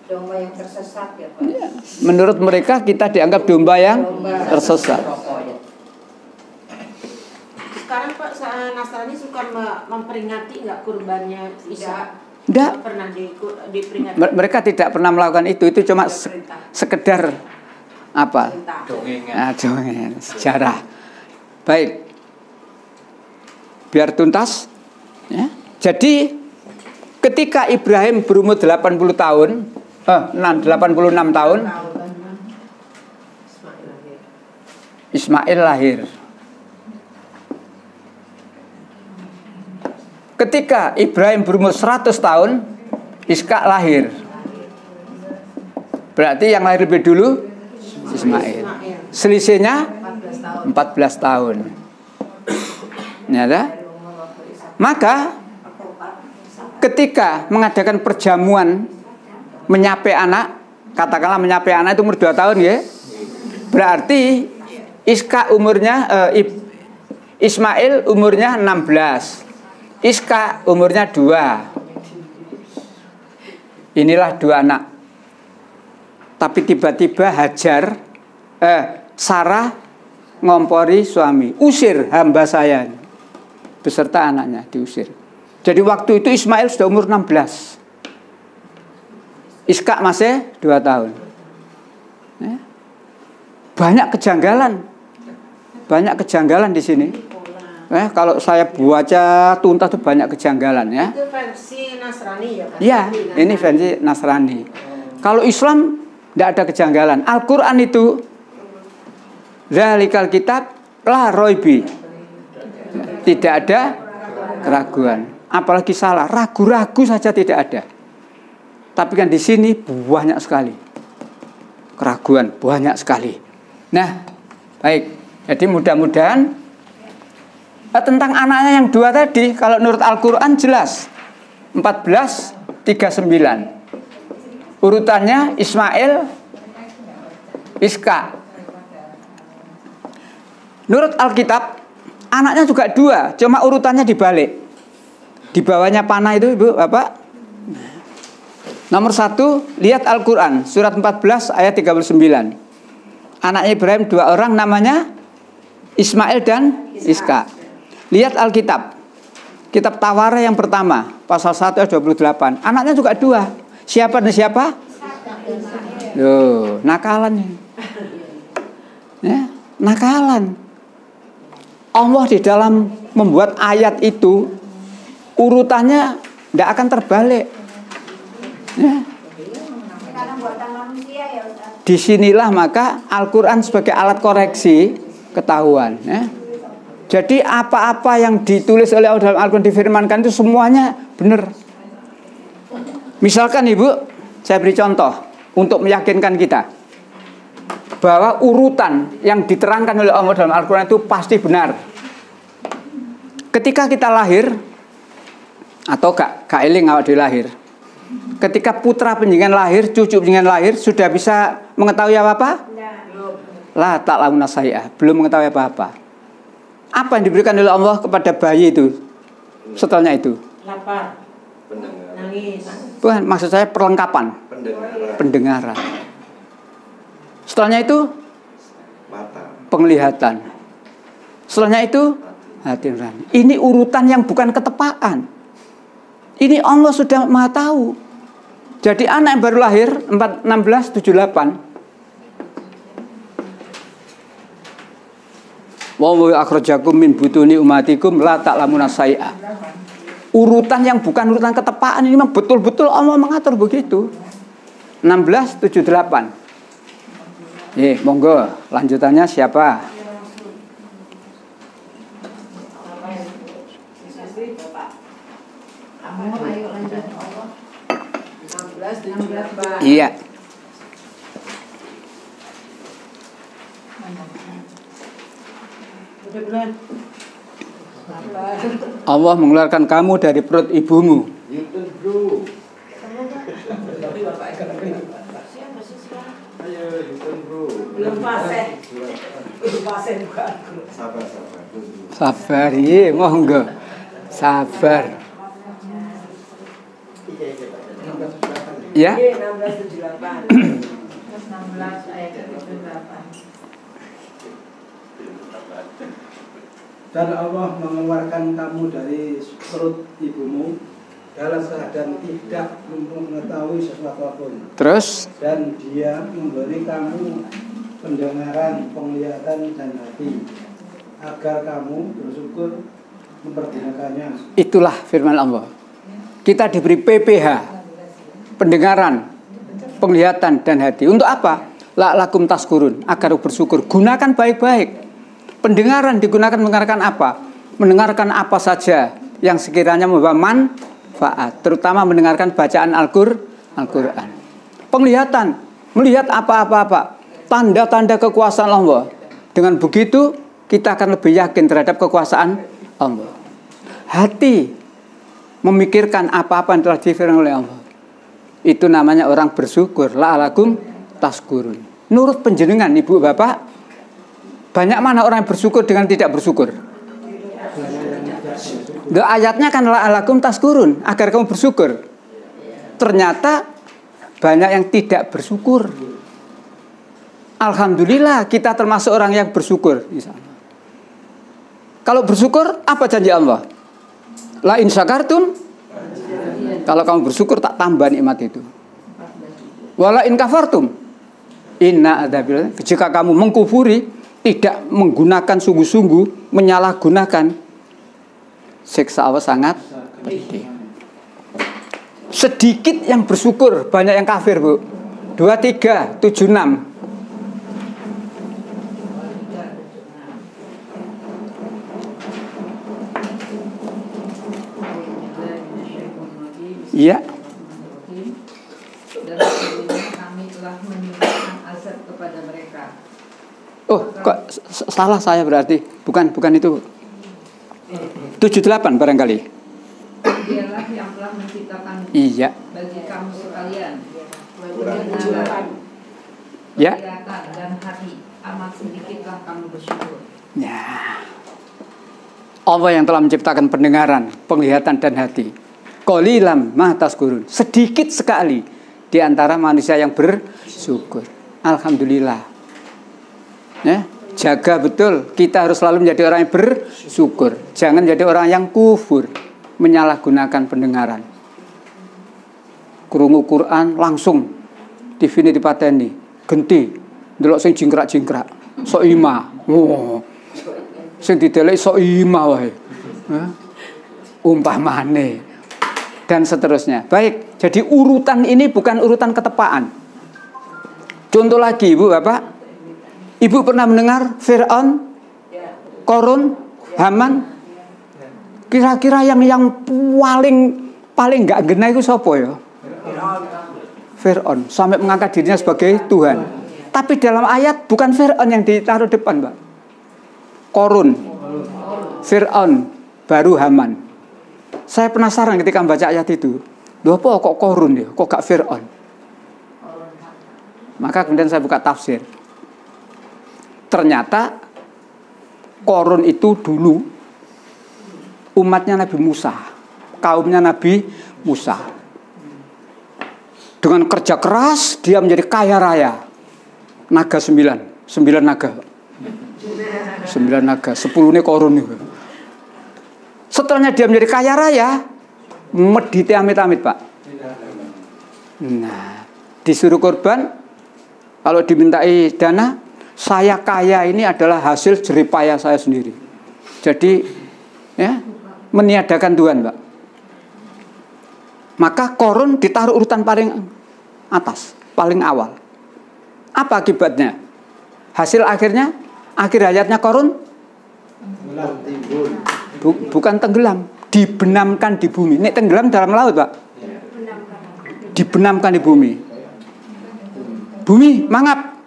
Domba yang tersesat ya, Pak. Ya. Menurut mereka kita dianggap domba yang tersesat. Sekarang Pak, Nasrani suka memperingati nggak kurbannya Isa? Tidak. Pernah diperingati. Mereka tidak pernah melakukan itu cuma sekedar apa? Dongeng, sejarah. Baik. Biar tuntas. Ya. Jadi ketika Ibrahim berumur 86 tahun, Ismail lahir. Ketika Ibrahim berumur 100 tahun, Iska lahir. Berarti yang lahir lebih dulu Ismail. Selisihnya 14 tahun. Nyata? Maka ketika mengadakan perjamuan menyapai anak, katakanlah menyapai anak itu umur 2 tahun ya. Berarti Iska umurnya Ismail umurnya 16. Iska umurnya 2. Inilah 2 anak. Tapi tiba-tiba Sarah ngompori suami, usir hamba saya, beserta anaknya diusir. Jadi waktu itu Ismail sudah umur 16. Iska masih 2 tahun. Ya. Banyak kejanggalan di sini. Kalau saya baca tuntas itu banyak kejanggalan ya. Itu versi Nasrani ya Pak? Ya, ini versi Nasrani. Kalau Islam tidak ada kejanggalan. Al-Quran itu Dzalikal kitab la roibi. Tidak ada keraguan. Apalagi salah, ragu-ragu saja tidak ada. Tapi kan di sini banyak sekali keraguan, banyak sekali. Nah, baik. Jadi mudah-mudahan tentang anaknya yang 2 tadi, kalau menurut Al-Quran jelas 1439. Urutannya Ismail, Iska. Menurut Alkitab anaknya juga 2, cuma urutannya dibalik. Di bawahnya panah itu Ibu, Bapak. Nomor 1, lihat Al-Quran surat 14 ayat 39. Anaknya Ibrahim 2 orang, namanya Ismail dan Iska. Lihat Alkitab, kitab Tawarikh yang pertama, pasal 1 ayat 28. Anaknya juga 2. Siapa dan siapa? Loh, nakalan. Ya, nakalan. Allah di dalam membuat ayat itu urutannya tidak akan terbalik. Ya. Disinilah maka Al-Quran sebagai alat koreksi ketahuan. Ya. Jadi apa-apa yang ditulis oleh Allah dalam Al-Quran difirmankan itu semuanya benar. Misalkan Ibu, saya beri contoh untuk meyakinkan kita bahwa urutan yang diterangkan oleh Allah dalam Al-Quran itu pasti benar. Ketika kita lahir, atau gak eling awak dilahir, ketika putra penjenengan lahir, cucu penjenengan lahir, sudah bisa mengetahui apa-apa? La ta'lamuna syai'a, belum mengetahui apa-apa. Apa yang diberikan oleh Allah kepada bayi itu setelahnya itu? Nangis. Bukan, maksud saya perlengkapan. Pendengaran. Setelahnya itu Mata. penglihatan. Setelahnya itu hati nurani. Ini urutan yang bukan ketepaan. Ini Allah sudah Maha tahu. Jadi anak yang baru lahir 1678. Wa akhrajakum min butuni ummatikum la ta'lamuna syai'a. Urutan yang bukan urutan ketepaan ini memang betul-betul Allah mengatur begitu. 1678. Monggo lanjutannya siapa? Ayo lanjut. 1678. Iya. Allah mengeluarkan kamu dari perut ibumu. Belum pasien. Belum pasien bukan. Sabar, iya, monggo. Sabar. Ya. 1678. 16 ayat 78. Dan Allah mengeluarkan kamu dari perut ibumu dalam keadaan tidak mengetahui sesuatu apapun. Terus? Dan Dia memberi kamu pendengaran, penglihatan, dan hati agar kamu bersyukur mempergunakannya. Itulah firman Allah. Kita diberi PPH, pendengaran, penglihatan, dan hati. Untuk apa? La'lakum taskurun, agar bersyukur. Gunakan baik-baik. Pendengaran digunakan mendengarkan apa? Mendengarkan apa saja yang sekiranya membawa manfaat, terutama mendengarkan bacaan Al-Quran. Penglihatan, melihat apa-apa, tanda-tanda kekuasaan Allah. Dengan begitu kita akan lebih yakin terhadap kekuasaan Allah. Hati, memikirkan apa-apa yang telah difirman oleh Allah. Itu namanya orang bersyukur. La'alakum taskurun. Nurut penjenengan ibu bapak. Banyak mana orang yang bersyukur dengan tidak bersyukur? Ayatnya kan la'alakum taskurun, agar kamu bersyukur. Ternyata banyak yang tidak bersyukur. Alhamdulillah kita termasuk orang yang bersyukur. Kalau bersyukur, apa janji Allah? La in syakartum, kalau kamu bersyukur tak tambah nikmat itu. Wala in kafartum, inna adzabil, jika kamu mengkufuri, tidak menggunakan sungguh-sungguh, menyalahgunakan, siksa Allah sangat pedih. Sedikit yang bersyukur, banyak yang kafir, Bu. 2376. Iya. Dan kami telah menimpakan azab kepada mereka. Oh, kok salah saya berarti. Bukan itu. 78 barangkali. Dialah yang telah menciptakan iya. bagi kamu sekalian pendengaran, penglihatan, dan hati. Amat sedikitlah kamu bersyukur. Ya. Allah yang telah menciptakan pendengaran, penglihatan, dan hati. Qalilam ma taskurun. Sedikit sekali di antara manusia yang bersyukur. Alhamdulillah. Ya, jaga betul. Kita harus selalu menjadi orang yang bersyukur. Jangan jadi orang yang kufur, menyalahgunakan pendengaran. Krungu Quran langsung TV ini dipateni, genti, ndelok sing jingkrak-jingkrak, sok ima. Oh. Sing didelek sok ima wae. Umpamane dan seterusnya. Baik, jadi urutan ini bukan urutan ketepaan. Contoh lagi, Ibu, Bapak. Ibu pernah mendengar Fir'aun, Korun, Haman? Kira-kira yang paling nggak gena itu siapa ya? Fir'aun, sampai mengangkat dirinya sebagai Tuhan. Tapi dalam ayat bukan Fir'aun yang ditaruh depan, Pak. Korun, Fir'aun, baru Haman. Saya penasaran ketika membaca ayat itu. Loh, apa kok Korun ya? Kok gak Fir'aun? Maka kemudian saya buka tafsir. Ternyata Korun itu dulu umatnya Nabi Musa, kaumnya Nabi Musa. Dengan kerja keras dia menjadi kaya raya. Naga 9 naga. 9 naga, 10 ini korun. Setelahnya dia menjadi kaya raya, medite amit-amit, Pak. Nah, disuruh korban, kalau dimintai dana, saya kaya ini adalah hasil jeripaya saya sendiri. Jadi, ya, meniadakan Tuhan, Pak. Maka korun ditaruh urutan paling atas, paling awal. Apa akibatnya? Hasil akhirnya, akhir hayatnya korun bukan tenggelam, dibenamkan di bumi. Ini tenggelam dalam laut, Pak. Dibenamkan di bumi. Bumi mangap.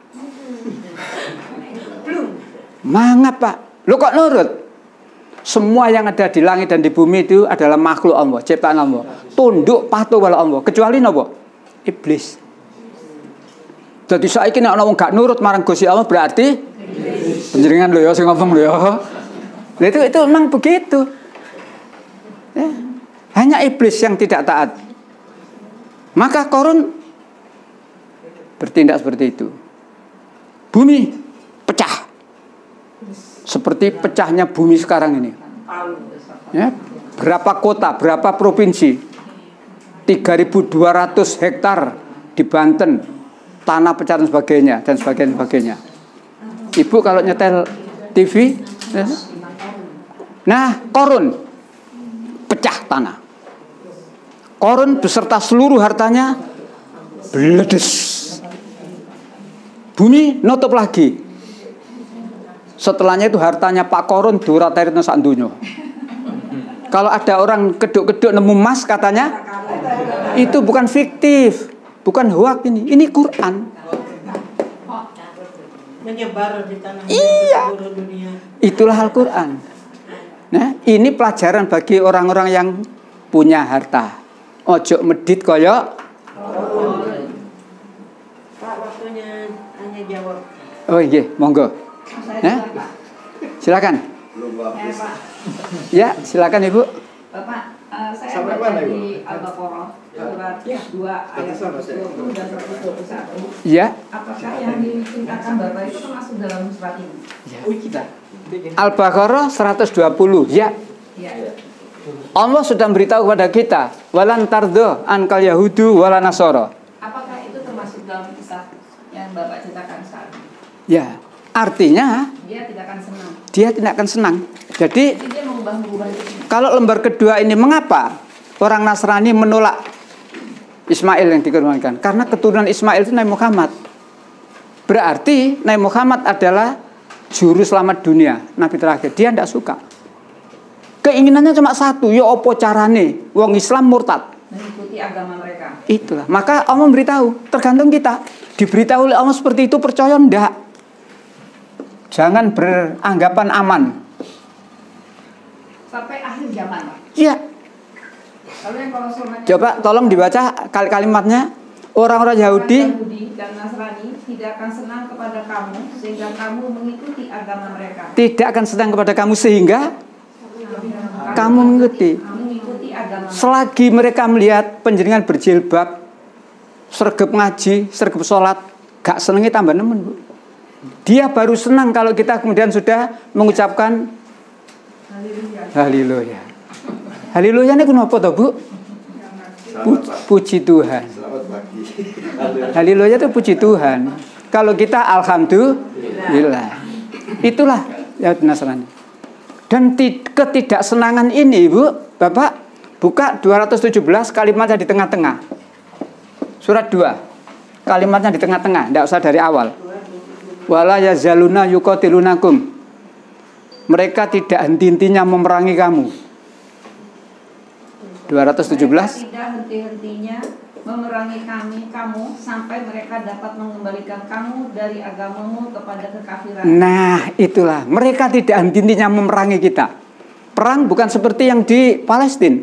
Mangap, Pak. Lo kok nurut? Semua yang ada di langit dan di bumi itu adalah makhluk Allah, ciptaan Allah. Tunduk patuh pada Allah, kecuali nopo? Iblis. Jadi saiki nek ana wong gak nurut marang Gusti Allah berarti penjenengan lho ya sing ngomong lho ya. Nah, itu memang begitu. Ya. Hanya iblis yang tidak taat. Maka Korun bertindak seperti itu. Bumi pecah. Seperti pecahnya bumi sekarang ini. Ya. Berapa kota, berapa provinsi? 3.200 hektar di Banten. Tanah pecah dan sebagainya. Ibu kalau nyetel TV, ya. Nah, Korun pecah tanah. Korun beserta seluruh hartanya bledes. Bumi nutup lagi. Setelahnya itu hartanya Pak Korun durateritna sak donya. Kalau ada orang keduk-keduk nemu emas katanya, itu bukan fiktif, bukan hoak ini Quran. Menyebar di tanah seluruh dunia. Itulah Al-Quran. Nah, ini pelajaran bagi orang-orang yang punya harta. Ojo medit koyo. Pak, waktunya hanya jawab. Oh iya, monggo. Nah, silakan. Ya, silakan Ibu. Bapak, saya baca di Al-Baqarah surat 2 ayat 120 dan 121. Ya. Apakah yang diceritakan Bapak itu termasuk dalam surat ini? Ya. Al-Baqarah 120. Ya. Allah sudah beritahu kepada kita, walan tardo ankal yahudu wala nasara. Apakah itu termasuk dalam kisah yang Bapak ceritakan saat ini? Ya. Artinya dia tidak akan senang. Dia tidak akan senang. Jadi dia mengubah itu. Kalau lembar kedua ini mengapa orang Nasrani menolak Ismail yang dikorbankan? Karena keturunan Ismail itu Nabi Muhammad. Berarti Nabi Muhammad adalah juru selamat dunia, Nabi terakhir. Dia tidak suka. Keinginannya cuma satu, ya opo carane wong Islam murtad mengikuti agama mereka. Itulah. Maka Allah memberitahu, tergantung kita. Diberitahu oleh Allah seperti itu, percaya ndak? Jangan beranggapan aman. Sampai akhir zaman, Pak. Iya. Coba tolong dibaca kalimatnya. Orang-orang Yahudi dan Nasrani tidak akan senang kepada kamu sehingga kamu mengikuti agama mereka. Tidak akan senang kepada kamu sehingga kamu mengikuti agama. Selagi mereka melihat panjenengan berjilbab, sregep ngaji, sregep sholat, gak senengi tambah nemen, Bu. Dia baru senang kalau kita kemudian sudah mengucapkan Haleluya. Haleluya ini kenapa toh, Bu? Puji Tuhan. Haleluya itu puji Tuhan. Kalau kita alhamdulillah. Itulah ya Nasrani. Dan ketidaksenangan ini, Bu, Bapak buka 217 kalimatnya di tengah-tengah. Surat 2. Kalimatnya di tengah-tengah, tidak usah dari awal. Wala yazaluna yuqatilunakum. Mereka tidak henti-hentinya memerangi kamu. 217. Mereka tidak henti-hentinya memerangi kamu sampai mereka dapat mengembalikan kamu dari agamamu kepada kekafiran. Nah, itulah. Mereka tidak henti-hentinya memerangi kita. Perang bukan seperti yang di Palestina.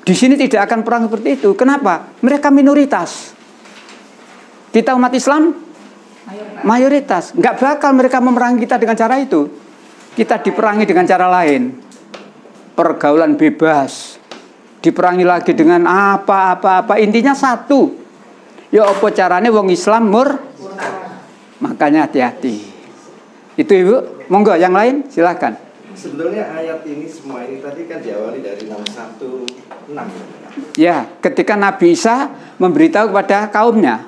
Di sini tidak akan perang seperti itu. Kenapa? Mereka minoritas. Kita umat Islam mayoritas. Nggak bakal mereka memerangi kita dengan cara itu. Kita diperangi dengan cara lain. Pergaulan bebas, diperangi lagi dengan apa. Intinya satu. Ya apa caranya wong Islam makanya hati-hati. Itu Ibu. Monggo yang lain silakan. Sebetulnya ayat ini semua ini tadi kan diawali dari 616. Ya, ketika Nabi Isa memberitahu kepada kaumnya.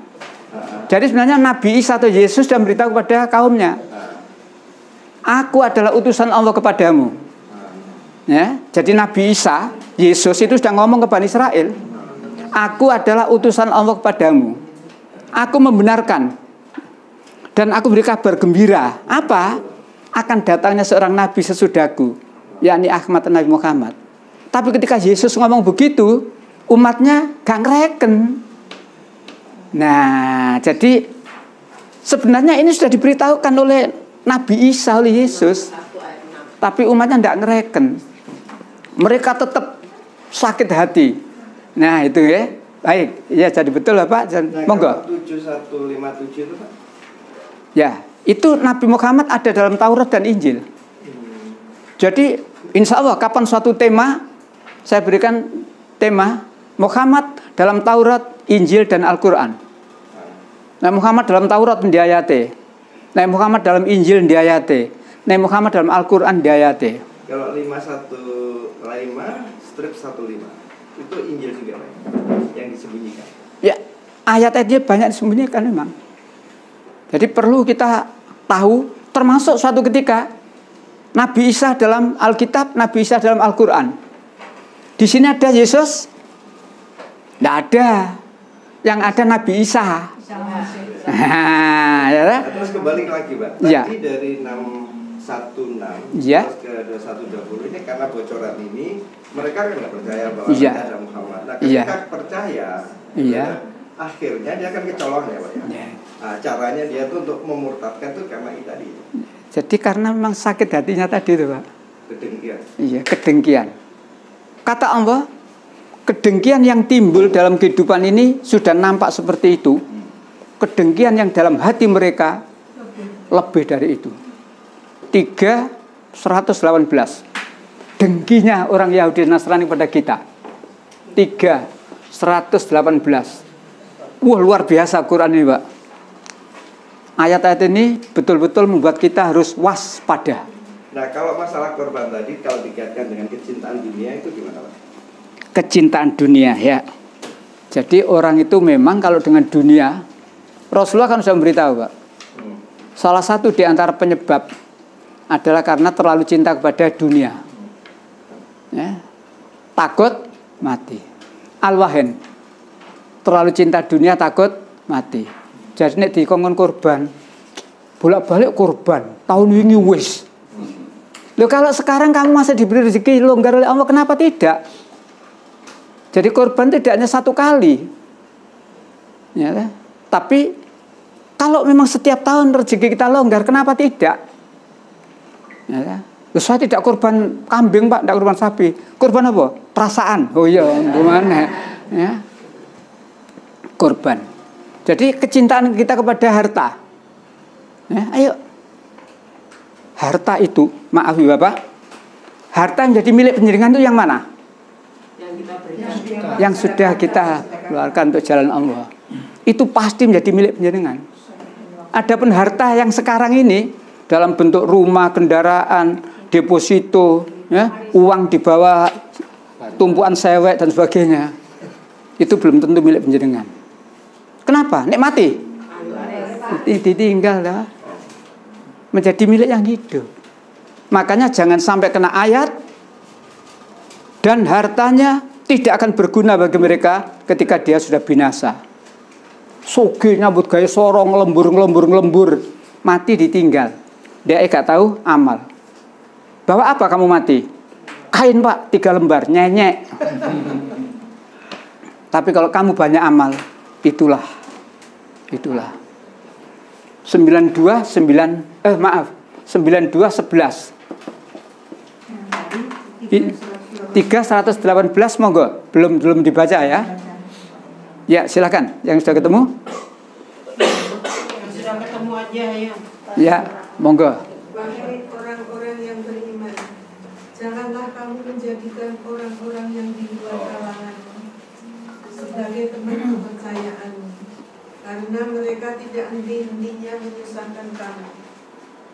Jadi sebenarnya Nabi Isa atau Yesus sudah memberitahu kepada kaumnya. Aku adalah utusan Allah kepadamu. Ya, jadi Nabi Isa, Yesus itu sudah ngomong ke Bani Israel. Aku adalah utusan Allah kepadamu. Aku membenarkan. Dan aku beri kabar gembira. Apa? Akan datangnya seorang Nabi sesudahku, yakni Ahmad Nabi Muhammad. Tapi ketika Yesus ngomong begitu, umatnya gak ngereken. Nah, jadi sebenarnya ini sudah diberitahukan oleh Nabi Isa, oleh Yesus. Tapi umatnya gak ngereken. Mereka tetap sakit hati. Nah, itu ya. Baik, ya jadi betul lah Pak. Monggo. 7157 itu Pak. Ya, itu Nabi Muhammad ada dalam Taurat dan Injil. Jadi insya Allah kapan suatu tema, saya berikan tema Muhammad dalam Taurat, Injil dan Al-Quran. Nah, Muhammad dalam Taurat diayati, nah Muhammad dalam Injil diayati, nah Muhammad dalam Al-Quran diayati. Kalau 515 strip 15 itu Injil juga Pak, yang disembunyikan. Ya, ayat-ayatnya banyak disembunyikan memang. Jadi perlu kita tahu, termasuk suatu ketika Nabi Isa dalam Alkitab, Nabi Isa dalam Al-Quran. Di sini ada Yesus? Tidak ada. Yang ada Nabi Isa. Ya, terus kembali lagi Pak. Tadi ya. dari 616 ya. terus ke 2120 ini karena bocoran ini mereka kan nggak percaya bahwa ya. ada Muhammad. Nah, ketika percaya, ya. Akhirnya dia akan kecolongan ya Pak. Ya. Nah, caranya dia tuh untuk memurtadkan tuh karena itu tadi. Jadi karena memang sakit hatinya tadi itu Pak. Kedengkian. Iya, kedengkian. Kata Allah, kedengkian yang timbul dalam kehidupan ini sudah nampak seperti itu. Kedengkian yang dalam hati mereka lebih dari itu. 3:118. Dengkinya orang Yahudi Nasrani pada kita. 3:118. Wah, luar biasa Quran ini Pak. Ayat-ayat ini betul-betul membuat kita harus waspada. Nah, kalau masalah korban tadi, kalau dikaitkan dengan kecintaan dunia itu gimana Pak? Kecintaan dunia ya. Jadi orang itu memang kalau dengan dunia, Rasulullah kan sudah memberitahu Pak. Salah satu di antara penyebab adalah karena terlalu cinta kepada dunia. Ya. Takut mati. Al-wahin. Terlalu cinta dunia takut mati. Jadi nek dikongkon korban, bolak-balik korban. Tahun wingi wis. Loh, kalau sekarang kamu masih diberi rezeki longgar oleh Allah, kenapa tidak? Jadi korban tidak hanya satu kali. Ya, tapi kalau memang setiap tahun rezeki kita longgar, kenapa tidak? Ya, saya tidak korban kambing Pak, tidak korban sapi. Korban apa? Perasaan. Oh iya, gimana? Ya. Korban. Jadi kecintaan kita kepada harta. Ya, ayo. Harta itu, maaf ya Bapak, harta yang jadi milik penjaringan itu yang mana? Yang sudah kita keluarkan untuk jalan Allah. Itu pasti menjadi milik penjaringan. Adapun harta yang sekarang ini dalam bentuk rumah, kendaraan, deposito, ya, uang di bawah tumpuan sewek dan sebagainya, itu belum tentu milik penjaringan. Kenapa? Nek mati ditinggal lah. Menjadi milik yang hidup. Makanya jangan sampai kena ayat dan hartanya tidak akan berguna bagi mereka ketika dia sudah binasa. Soge nyambut gaya sorong, lembur, mati ditinggal. Dia gak tahu amal. Bawa apa kamu mati? Kain Pak, 3 lembar, nyenyek. Tapi kalau kamu banyak amal, itulah 92:11 3:118 monggo, belum dibaca ya. Ya, silakan yang sudah ketemu. Yang sudah ketemu aja ya. Ya, monggo. Wahai orang-orang yang beriman, janganlah kamu menjadikan orang-orang yang di luar kalangan karena mereka tidak henti-hentinya menyusahkan kamu.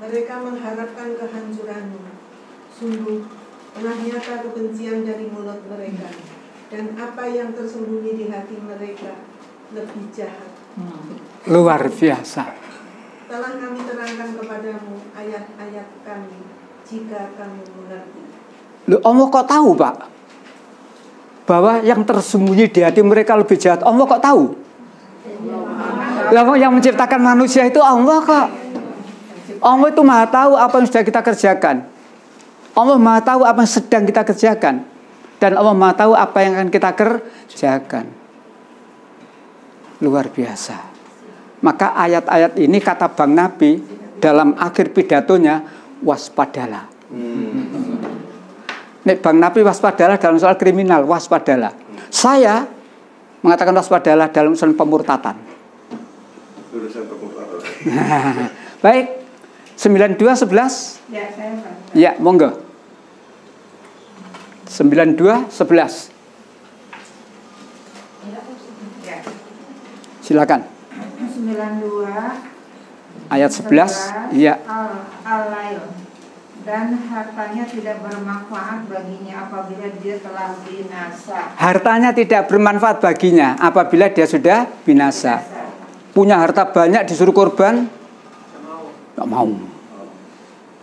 Mereka mengharapkan kehancuranmu. Sungguh, telah nyata kebencian dari mulut mereka, dan apa yang tersembunyi di hati mereka lebih jahat. Luar biasa. Telah kami terangkan kepadamu ayat-ayat kami, jika kamu mengerti. Loh, Allah kok tahu, Pak? Bahwa yang tersembunyi di hati mereka lebih jahat. Allah kok tahu? Lah yang menciptakan manusia itu Allah kok. Allah itu maha tahu apa yang sudah kita kerjakan. Allah maha tahu apa yang sedang kita kerjakan. Dan Allah maha tahu apa yang akan kita kerjakan. Luar biasa. Maka ayat-ayat ini kata Bang Nabi dalam akhir pidatonya, waspadalah. Nek Bang Nabi waspadalah dalam soal kriminal, waspadalah. Saya mengatakan waspadalah dalam urusan pemurtatan. Baik. 92:11. Ya, saya baca. Ya, monggo. 92:11. Ya. Silakan. 92 Ayat 11. Iya. Al-Lail. Dan hartanya tidak bermanfaat baginya apabila dia telah binasa. Hartanya tidak bermanfaat baginya apabila dia sudah binasa. Punya harta banyak disuruh korban, nggak mau.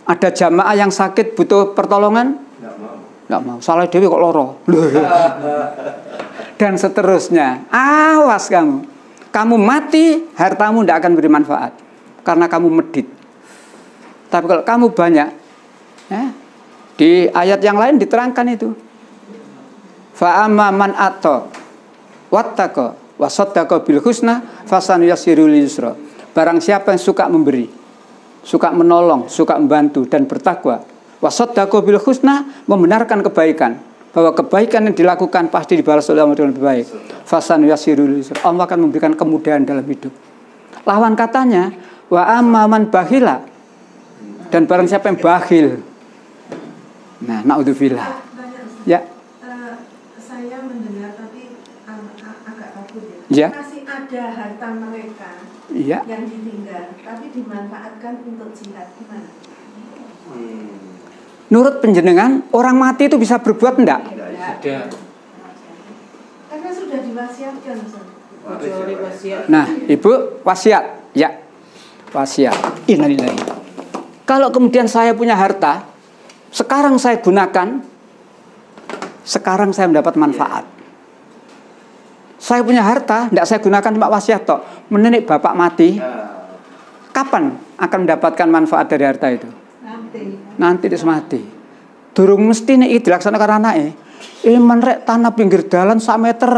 Ada jamaah yang sakit butuh pertolongan, nggak mau. Salah dewi kok loro. Dan seterusnya. Awas kamu. Kamu mati, hartamu tidak akan beri manfaat karena kamu medit. Tapi kalau kamu banyak, ya, di ayat yang lain diterangkan itu. Fa amma man atta wattaqa wa saddaqa bil husna fasanuyassirul yusra. Barang siapa yang suka memberi, suka menolong, suka membantu dan bertakwa, wa saddaqa bil husna, membenarkan kebaikan, bahwa kebaikan yang dilakukan pasti dibalas oleh Allah dengan lebih baik. Fasanuyassirul yusra. Allah akan memberikan kemudahan dalam hidup. Lawan katanya wa amma man bakhila, dan barang siapa yang bakhil. Nah, naudzubillah. Ya. Saya mendengar tapi agak takut Ya. Masih ada harta mereka yang ditinggal, tapi dimanfaatkan untuk jihad. Gimana? Nurut penjenengan, orang mati itu bisa berbuat enggak? Tidak. Karena sudah diwasiatkan, Nah, Ibu wasiat, ya. Wasiat. Innalillahi. Kalau kemudian saya punya harta, sekarang saya gunakan, sekarang saya mendapat manfaat. Saya punya harta, tidak saya gunakan cuma wasiat tok. Menenik bapak mati, kapan akan mendapatkan manfaat dari harta itu? Nanti dia mati. Durung mesti nek dilaksanakan anake. Menrek tanah pinggir dalan 1 meter.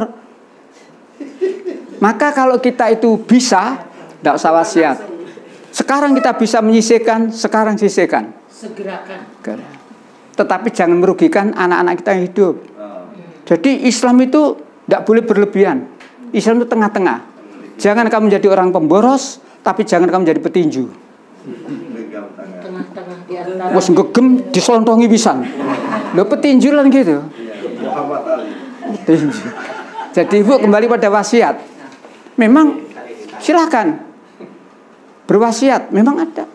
Maka kalau kita itu bisa, tidak usah wasiat. Sekarang kita bisa menyisihkan, sekarang sisihkan. Segerakan. Tetapi jangan merugikan anak-anak kita yang hidup. Jadi Islam itu tidak boleh berlebihan. Islam itu tengah-tengah. Jangan kamu menjadi orang pemboros, tapi jangan kamu menjadi petinju. Tengah-tengah di antara. Wes gegem diselontongi pisan. Lho petinju lan gitu. Petinju. Jadi Ibu kembali pada wasiat. Memang silakan berwasiat, memang ada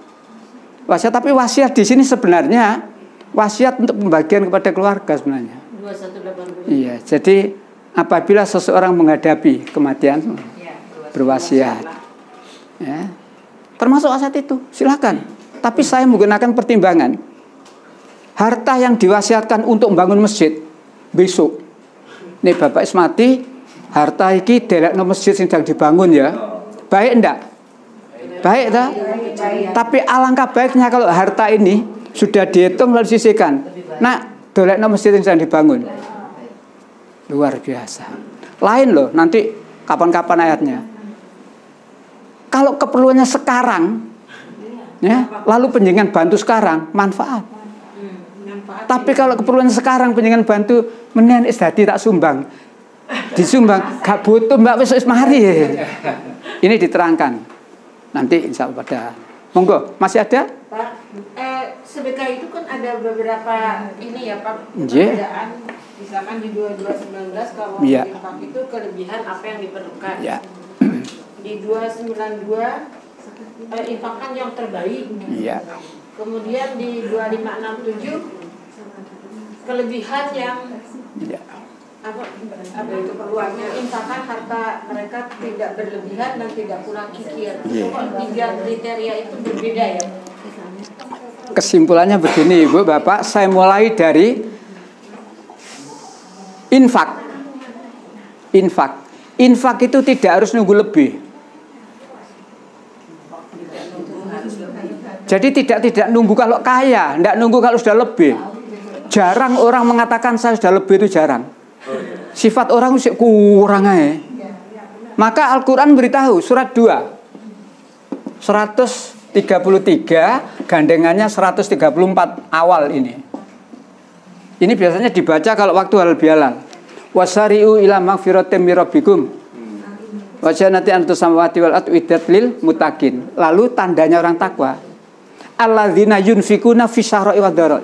wasiat, tapi wasiat di sini sebenarnya wasiat untuk pembagian kepada keluarga sebenarnya. 2180. Iya, jadi apabila seseorang menghadapi kematian, berwasiat, ya, termasuk wasiat itu, silakan. Tapi saya menggunakan pertimbangan harta yang diwasiatkan untuk membangun masjid besok. Nih bapak mati, harta iki delekno masjid yang sedang dibangun ya, baik enggak? Baik tak? Tapi alangkah baiknya kalau harta ini sudah dihitung lalu disisihkan. Nah, dolekno masjid yang sedang dibangun. Luar biasa. Lain loh, nanti kapan-kapan ayatnya. Kalau keperluannya sekarang, ya, lalu penjenengan bantu sekarang, manfaat. Tapi kalau keperluannya sekarang penjenengan bantu, menen is dadi tak sumbang. Disumbang, gak butuh mbak wis mari. Ini diterangkan. Nanti insya Allah pada monggo masih ada Pak, sedekah itu kan ada beberapa ini ya Pak, Yeah. perbedaan. Misalkan di 2219 kalau Yeah. infak itu kelebihan apa yang diperlukan. Ya. di 292 infakkan yang terbaik. Iya. Kemudian di 2567 kelebihan yang apa itu peluangnya, infakkan harta mereka tidak berlebihan dan tidak pula kikir. Kok 3 kriteria itu berbeda ya? Kesimpulannya begini Ibu Bapak, saya mulai dari infak. Infak itu tidak harus nunggu lebih. Jadi tidak nunggu kalau kaya, tidak nunggu kalau sudah lebih. Jarang orang mengatakan saya sudah lebih, itu jarang. Sifat orang itu kurang aja. Maka Al-Quran beritahu surat 2 133 gandengannya 134 awal ini. Ini biasanya dibaca kalau waktu halal bihalal. Wasari'u ila magfiratin mir rabbikum wa jannatin antus samawati wal ardi uiddat lil muttaqin. Lalu tandanya orang takwa, alladzina yunfikuna fi syarra'i wad dharra.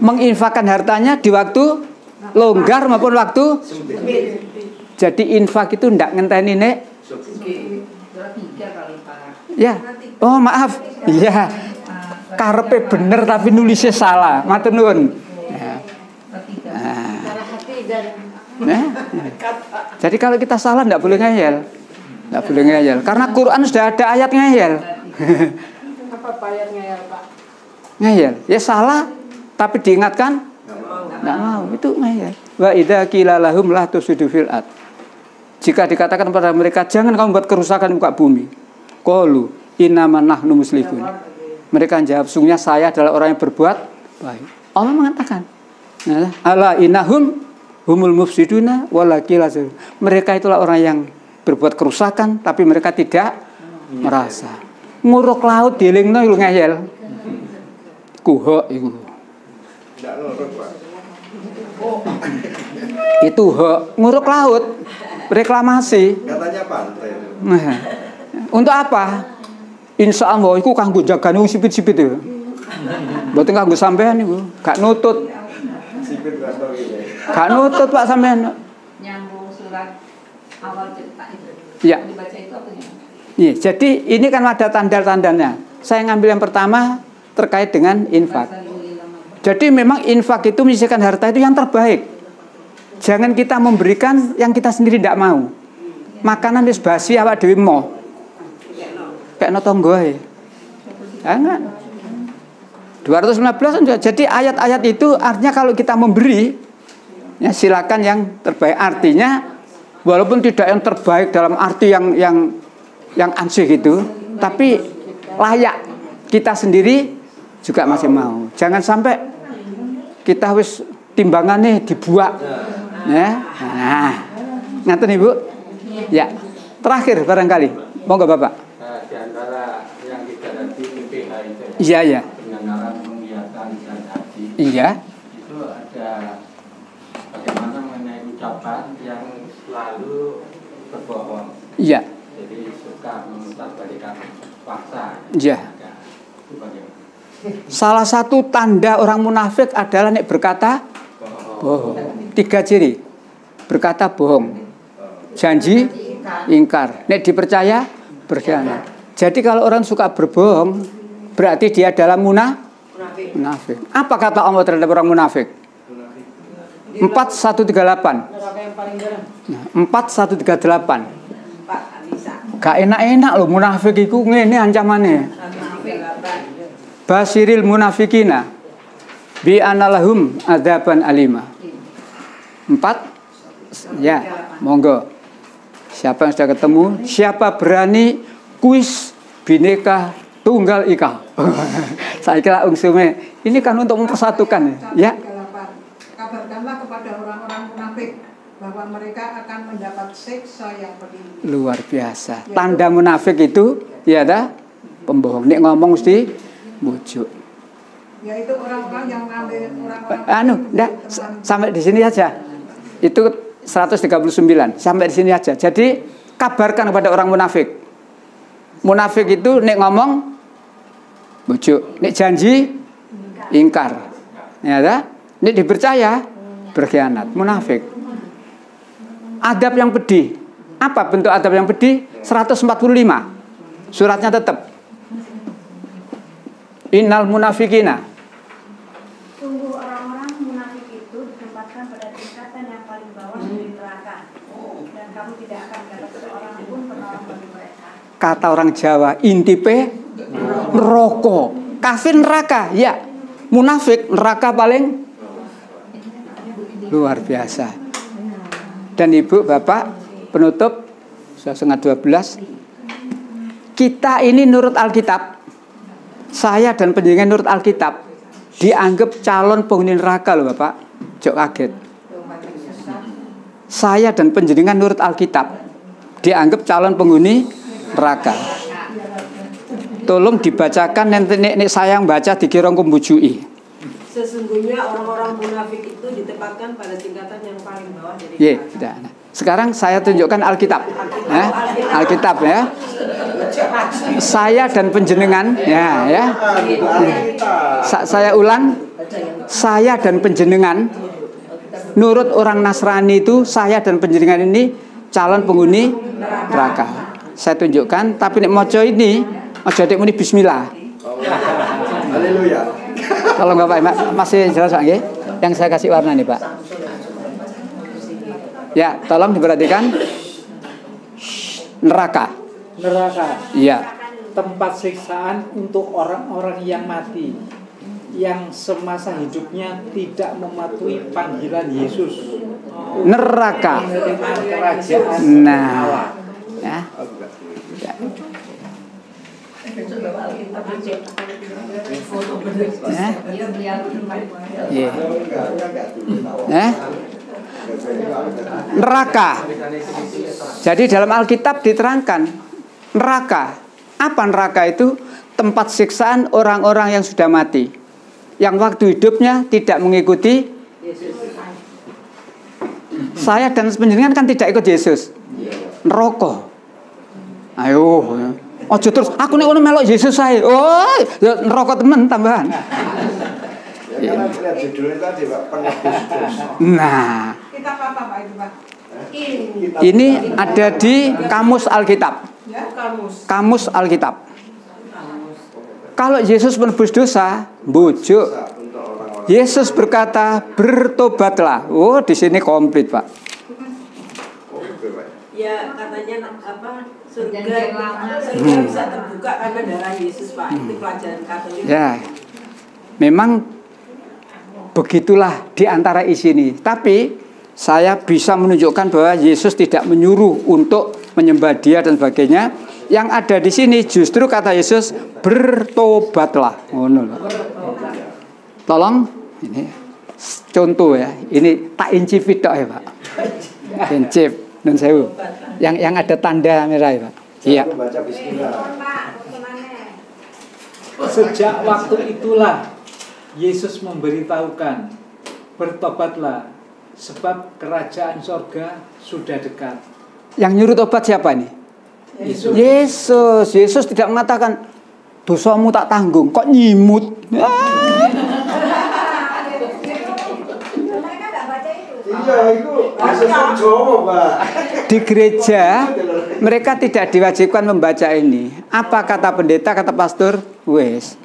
Menginfakkan hartanya di waktu longgar maupun waktu. Jadi infak itu ndak ngenteni nek. Ya. Oh, maaf. Iya. Karepe bener tapi nulisnya salah. Matur nuwun. Jadi kalau kita salah ndak boleh ngeyel. Ndak boleh ngeyel karena Quran sudah ada ayat ngeyel. Apa ayat ngeyel, Pak? Ngeyel. Ya salah tapi diingatkan nggak mau, itu ngeyel. Wa idza qila lahum la tusidu fil ard. Jika dikatakan kepada mereka jangan kamu buat kerusakan di muka bumi, qalu innama nahnu muslihun. Mereka jawab sungguhnya saya adalah orang yang berbuat baik. Allah mengatakan ala innahum humul mufsiduna walakil. Mereka itulah orang yang berbuat kerusakan tapi mereka tidak merasa. Nguruk laut dielingno iku ngeyel. Kuhok iku. Itu hak nguruk laut, reklamasi. Katanya pantai. Untuk apa? Insya Allah itu kanggo jagane wong sipit-sipit itu. Mboten kanggo sampean niku, gak nutut. Sipit gak tau iki. Gak nutut Pak sampean. Nyambung surat awal cerita itu. Iya. Dibaca itu apa ya? Iya, jadi ini kan ada tanda-tandanya. Saya ngambil yang pertama terkait dengan infak. Jadi memang infak itu menyisihkan harta itu yang terbaik. Jangan kita memberikan yang kita sendiri tidak mau. Makanan wis basi awak dhewe mau. Kayak notonggo ae. Jangan. 215 jadi ayat-ayat itu artinya kalau kita memberi ya silakan yang terbaik. Artinya walaupun tidak yang terbaik dalam arti yang ansih gitu, tapi layak kita sendiri juga masih mau. Jangan sampai kita wis timbangannya dibuat. Ya. Nah, ngaten Ibu. Ya. Terakhir barangkali. Monggo Bapak. Di antara yang kita nanti PPH itu. Iya, ya. Pendengaran penglihatan dan hati. Iya. Itu ada bagaimana mengenai ucapan yang selalu berbohong. Iya. Jadi suka memutarbalikkan fakta. Iya. Itu bagaimana? Salah satu tanda orang munafik adalah nek berkata bohong. 3 ciri. Berkata bohong. Janji ingkar. Nek dipercaya berkhianat. Jadi kalau orang suka berbohong berarti dia adalah munafik. Apa kata Allah terhadap orang munafik? 4138. 4138. Gak enak-enak loh munafik itu ngene ancamannya. Basiril munafikina bi analahum adzaban alima. 4. Ya, monggo. Siapa yang sudah ketemu? Siapa berani kuis bineka tunggal ika? Saya kira ungsume ini kan untuk mempersatukan ya. Kabarkanlah kepada orang-orang munafik bahwa mereka akan mendapat siksa yang pedih. Luar biasa. Tanda munafik itu ya dah pembohong. Nek ngomong mesti bujuk. Yaitu orang-orang yang ngambil orang-orang sampai di sini aja. Itu 139. Sampai di sini aja. Jadi kabarkan kepada orang munafik. Munafik itu nek ngomong bujuk, nek janji ingkar. Ya dah? Nek dipercaya berkhianat, munafik. Adab yang pedih. Apa bentuk adab yang pedih? 145. Suratnya tetap. Innal munafikina. Sungguh orang-orang munafik itu ditempatkan pada tingkatan yang paling bawah dari neraka. Dan kamu tidak akan dapat seorang pun penolong bagi mereka. Kata orang Jawa, intipe neraka. Kafir neraka, ya. Munafik neraka paling luar biasa. Dan ibu, bapak, penutup, sudah setengah 12. Kita ini nurut Alkitab. Saya dan penjenengan nurut Alkitab dianggap calon penghuni neraka loh bapak. Jok kaget. Saya dan penjenengan nurut Alkitab dianggap calon penghuni neraka. Tolong dibacakan nanti nek saya yang baca dikira kumbujui. Sesungguhnya orang-orang munafik itu ditempatkan pada tingkatan yang paling bawah dari neraka. Sekarang saya tunjukkan Alkitab. Alkitab ya. Saya dan penjenengan ya. Saya ulang. Saya dan penjenengan nurut orang Nasrani itu, saya dan penjenengan ini calon penghuni neraka. Saya tunjukkan, tapi nek maca ini, aja dek muni bismillah. Haleluya. Kalau Bapak masih jelas Pak nggih? Yang saya kasih warna nih, Pak. Ya, tolong diperhatikan. Neraka. Neraka. Iya. Tempat siksaan untuk orang-orang yang mati, yang semasa hidupnya tidak mematuhi panggilan Yesus. Neraka. Nah, ya. Neraka. Jadi dalam Alkitab diterangkan neraka. Apa neraka itu? Tempat siksaan orang-orang yang sudah mati, yang waktu hidupnya tidak mengikuti saya dan penjenengan kan tidak ikut Yesus. Neraka. Ayo. Ojo terus aku nek ngono melok Yesus saya. Oh, ya neraka temen tambahan. Ya kan lihat judulnya tadi Pak, penebus dosa. Nah, Kitab apa Pak itu Pak? ini ada di Kamus Alkitab. Ya, Kamus Alkitab. Kalau Yesus menebus dosa, bujuk. Yesus berkata, bertobatlah. Oh, di sini komplit, Pak. Ya, katanya apa? Surga bisa terbuka karena darah Yesus, Pak. Itu pelajaran Katolik. Ya. Memang begitulah di antara isi ini. Tapi saya bisa menunjukkan bahwa Yesus tidak menyuruh untuk menyembah Dia dan sebagainya. Yang ada di sini justru kata Yesus, bertobatlah. Tolong ini contoh ya. Ini tak incipit tok ya, Pak. Incip dan sewu. Yang ada tanda merah ya, Pak. Iya. Sejak waktu itulah Yesus memberitahukan, bertobatlah, sebab kerajaan sorga sudah dekat. Yang nyuruh tobat siapa nih? Yesus. Yesus tidak mengatakan dosamu tak tanggung, kok nyimut? Di gereja mereka tidak diwajibkan membaca ini. Apa kata pendeta, kata pastor? Wes.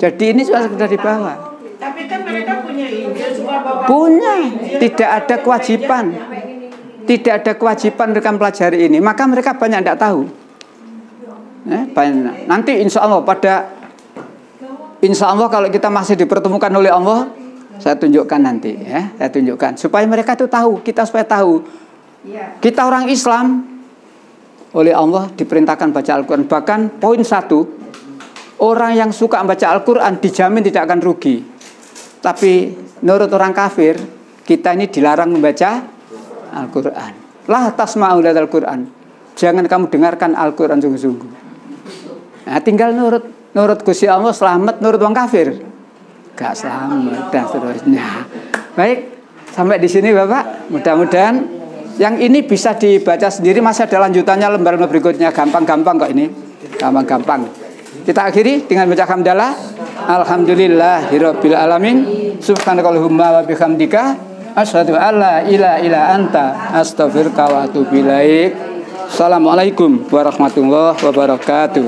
Jadi ini sudah sekedar dibawa. Tapi kan mereka punya Injil, punya. Tidak ada kewajiban. Tidak ada kewajiban mereka mempelajari ini. Maka mereka banyak tidak tahu. Banyak. Nanti insya Allah kalau kita masih dipertemukan oleh Allah, saya tunjukkan nanti ya. Saya tunjukkan supaya mereka itu tahu, kita supaya tahu. Kita orang Islam oleh Allah diperintahkan baca Al-Quran. Bahkan poin 1, orang yang suka membaca Al-Quran dijamin tidak akan rugi. Tapi menurut orang kafir, kita ini dilarang membaca Al-Quran. La tasma'u lidal Quran. Jangan kamu dengarkan Al-Quran sungguh-sungguh. Nah, tinggal nurut Gusti Allah selamat, nurut orang kafir gak selamat dan seterusnya. Baik, sampai di sini Bapak. Mudah-mudahan yang ini bisa dibaca sendiri. Masih ada lanjutannya lembar-lembar berikutnya. Gampang-gampang kok ini. Gampang-gampang. Kita akhiri dengan baca hamdalah. Alhamdulillahirabbil alamin. Subhanakallahumma wa bihamdika asyhadu an la ilaha illa anta astaghfiruka wa atubu ilaik. Assalamualaikum warahmatullahi wabarakatuh.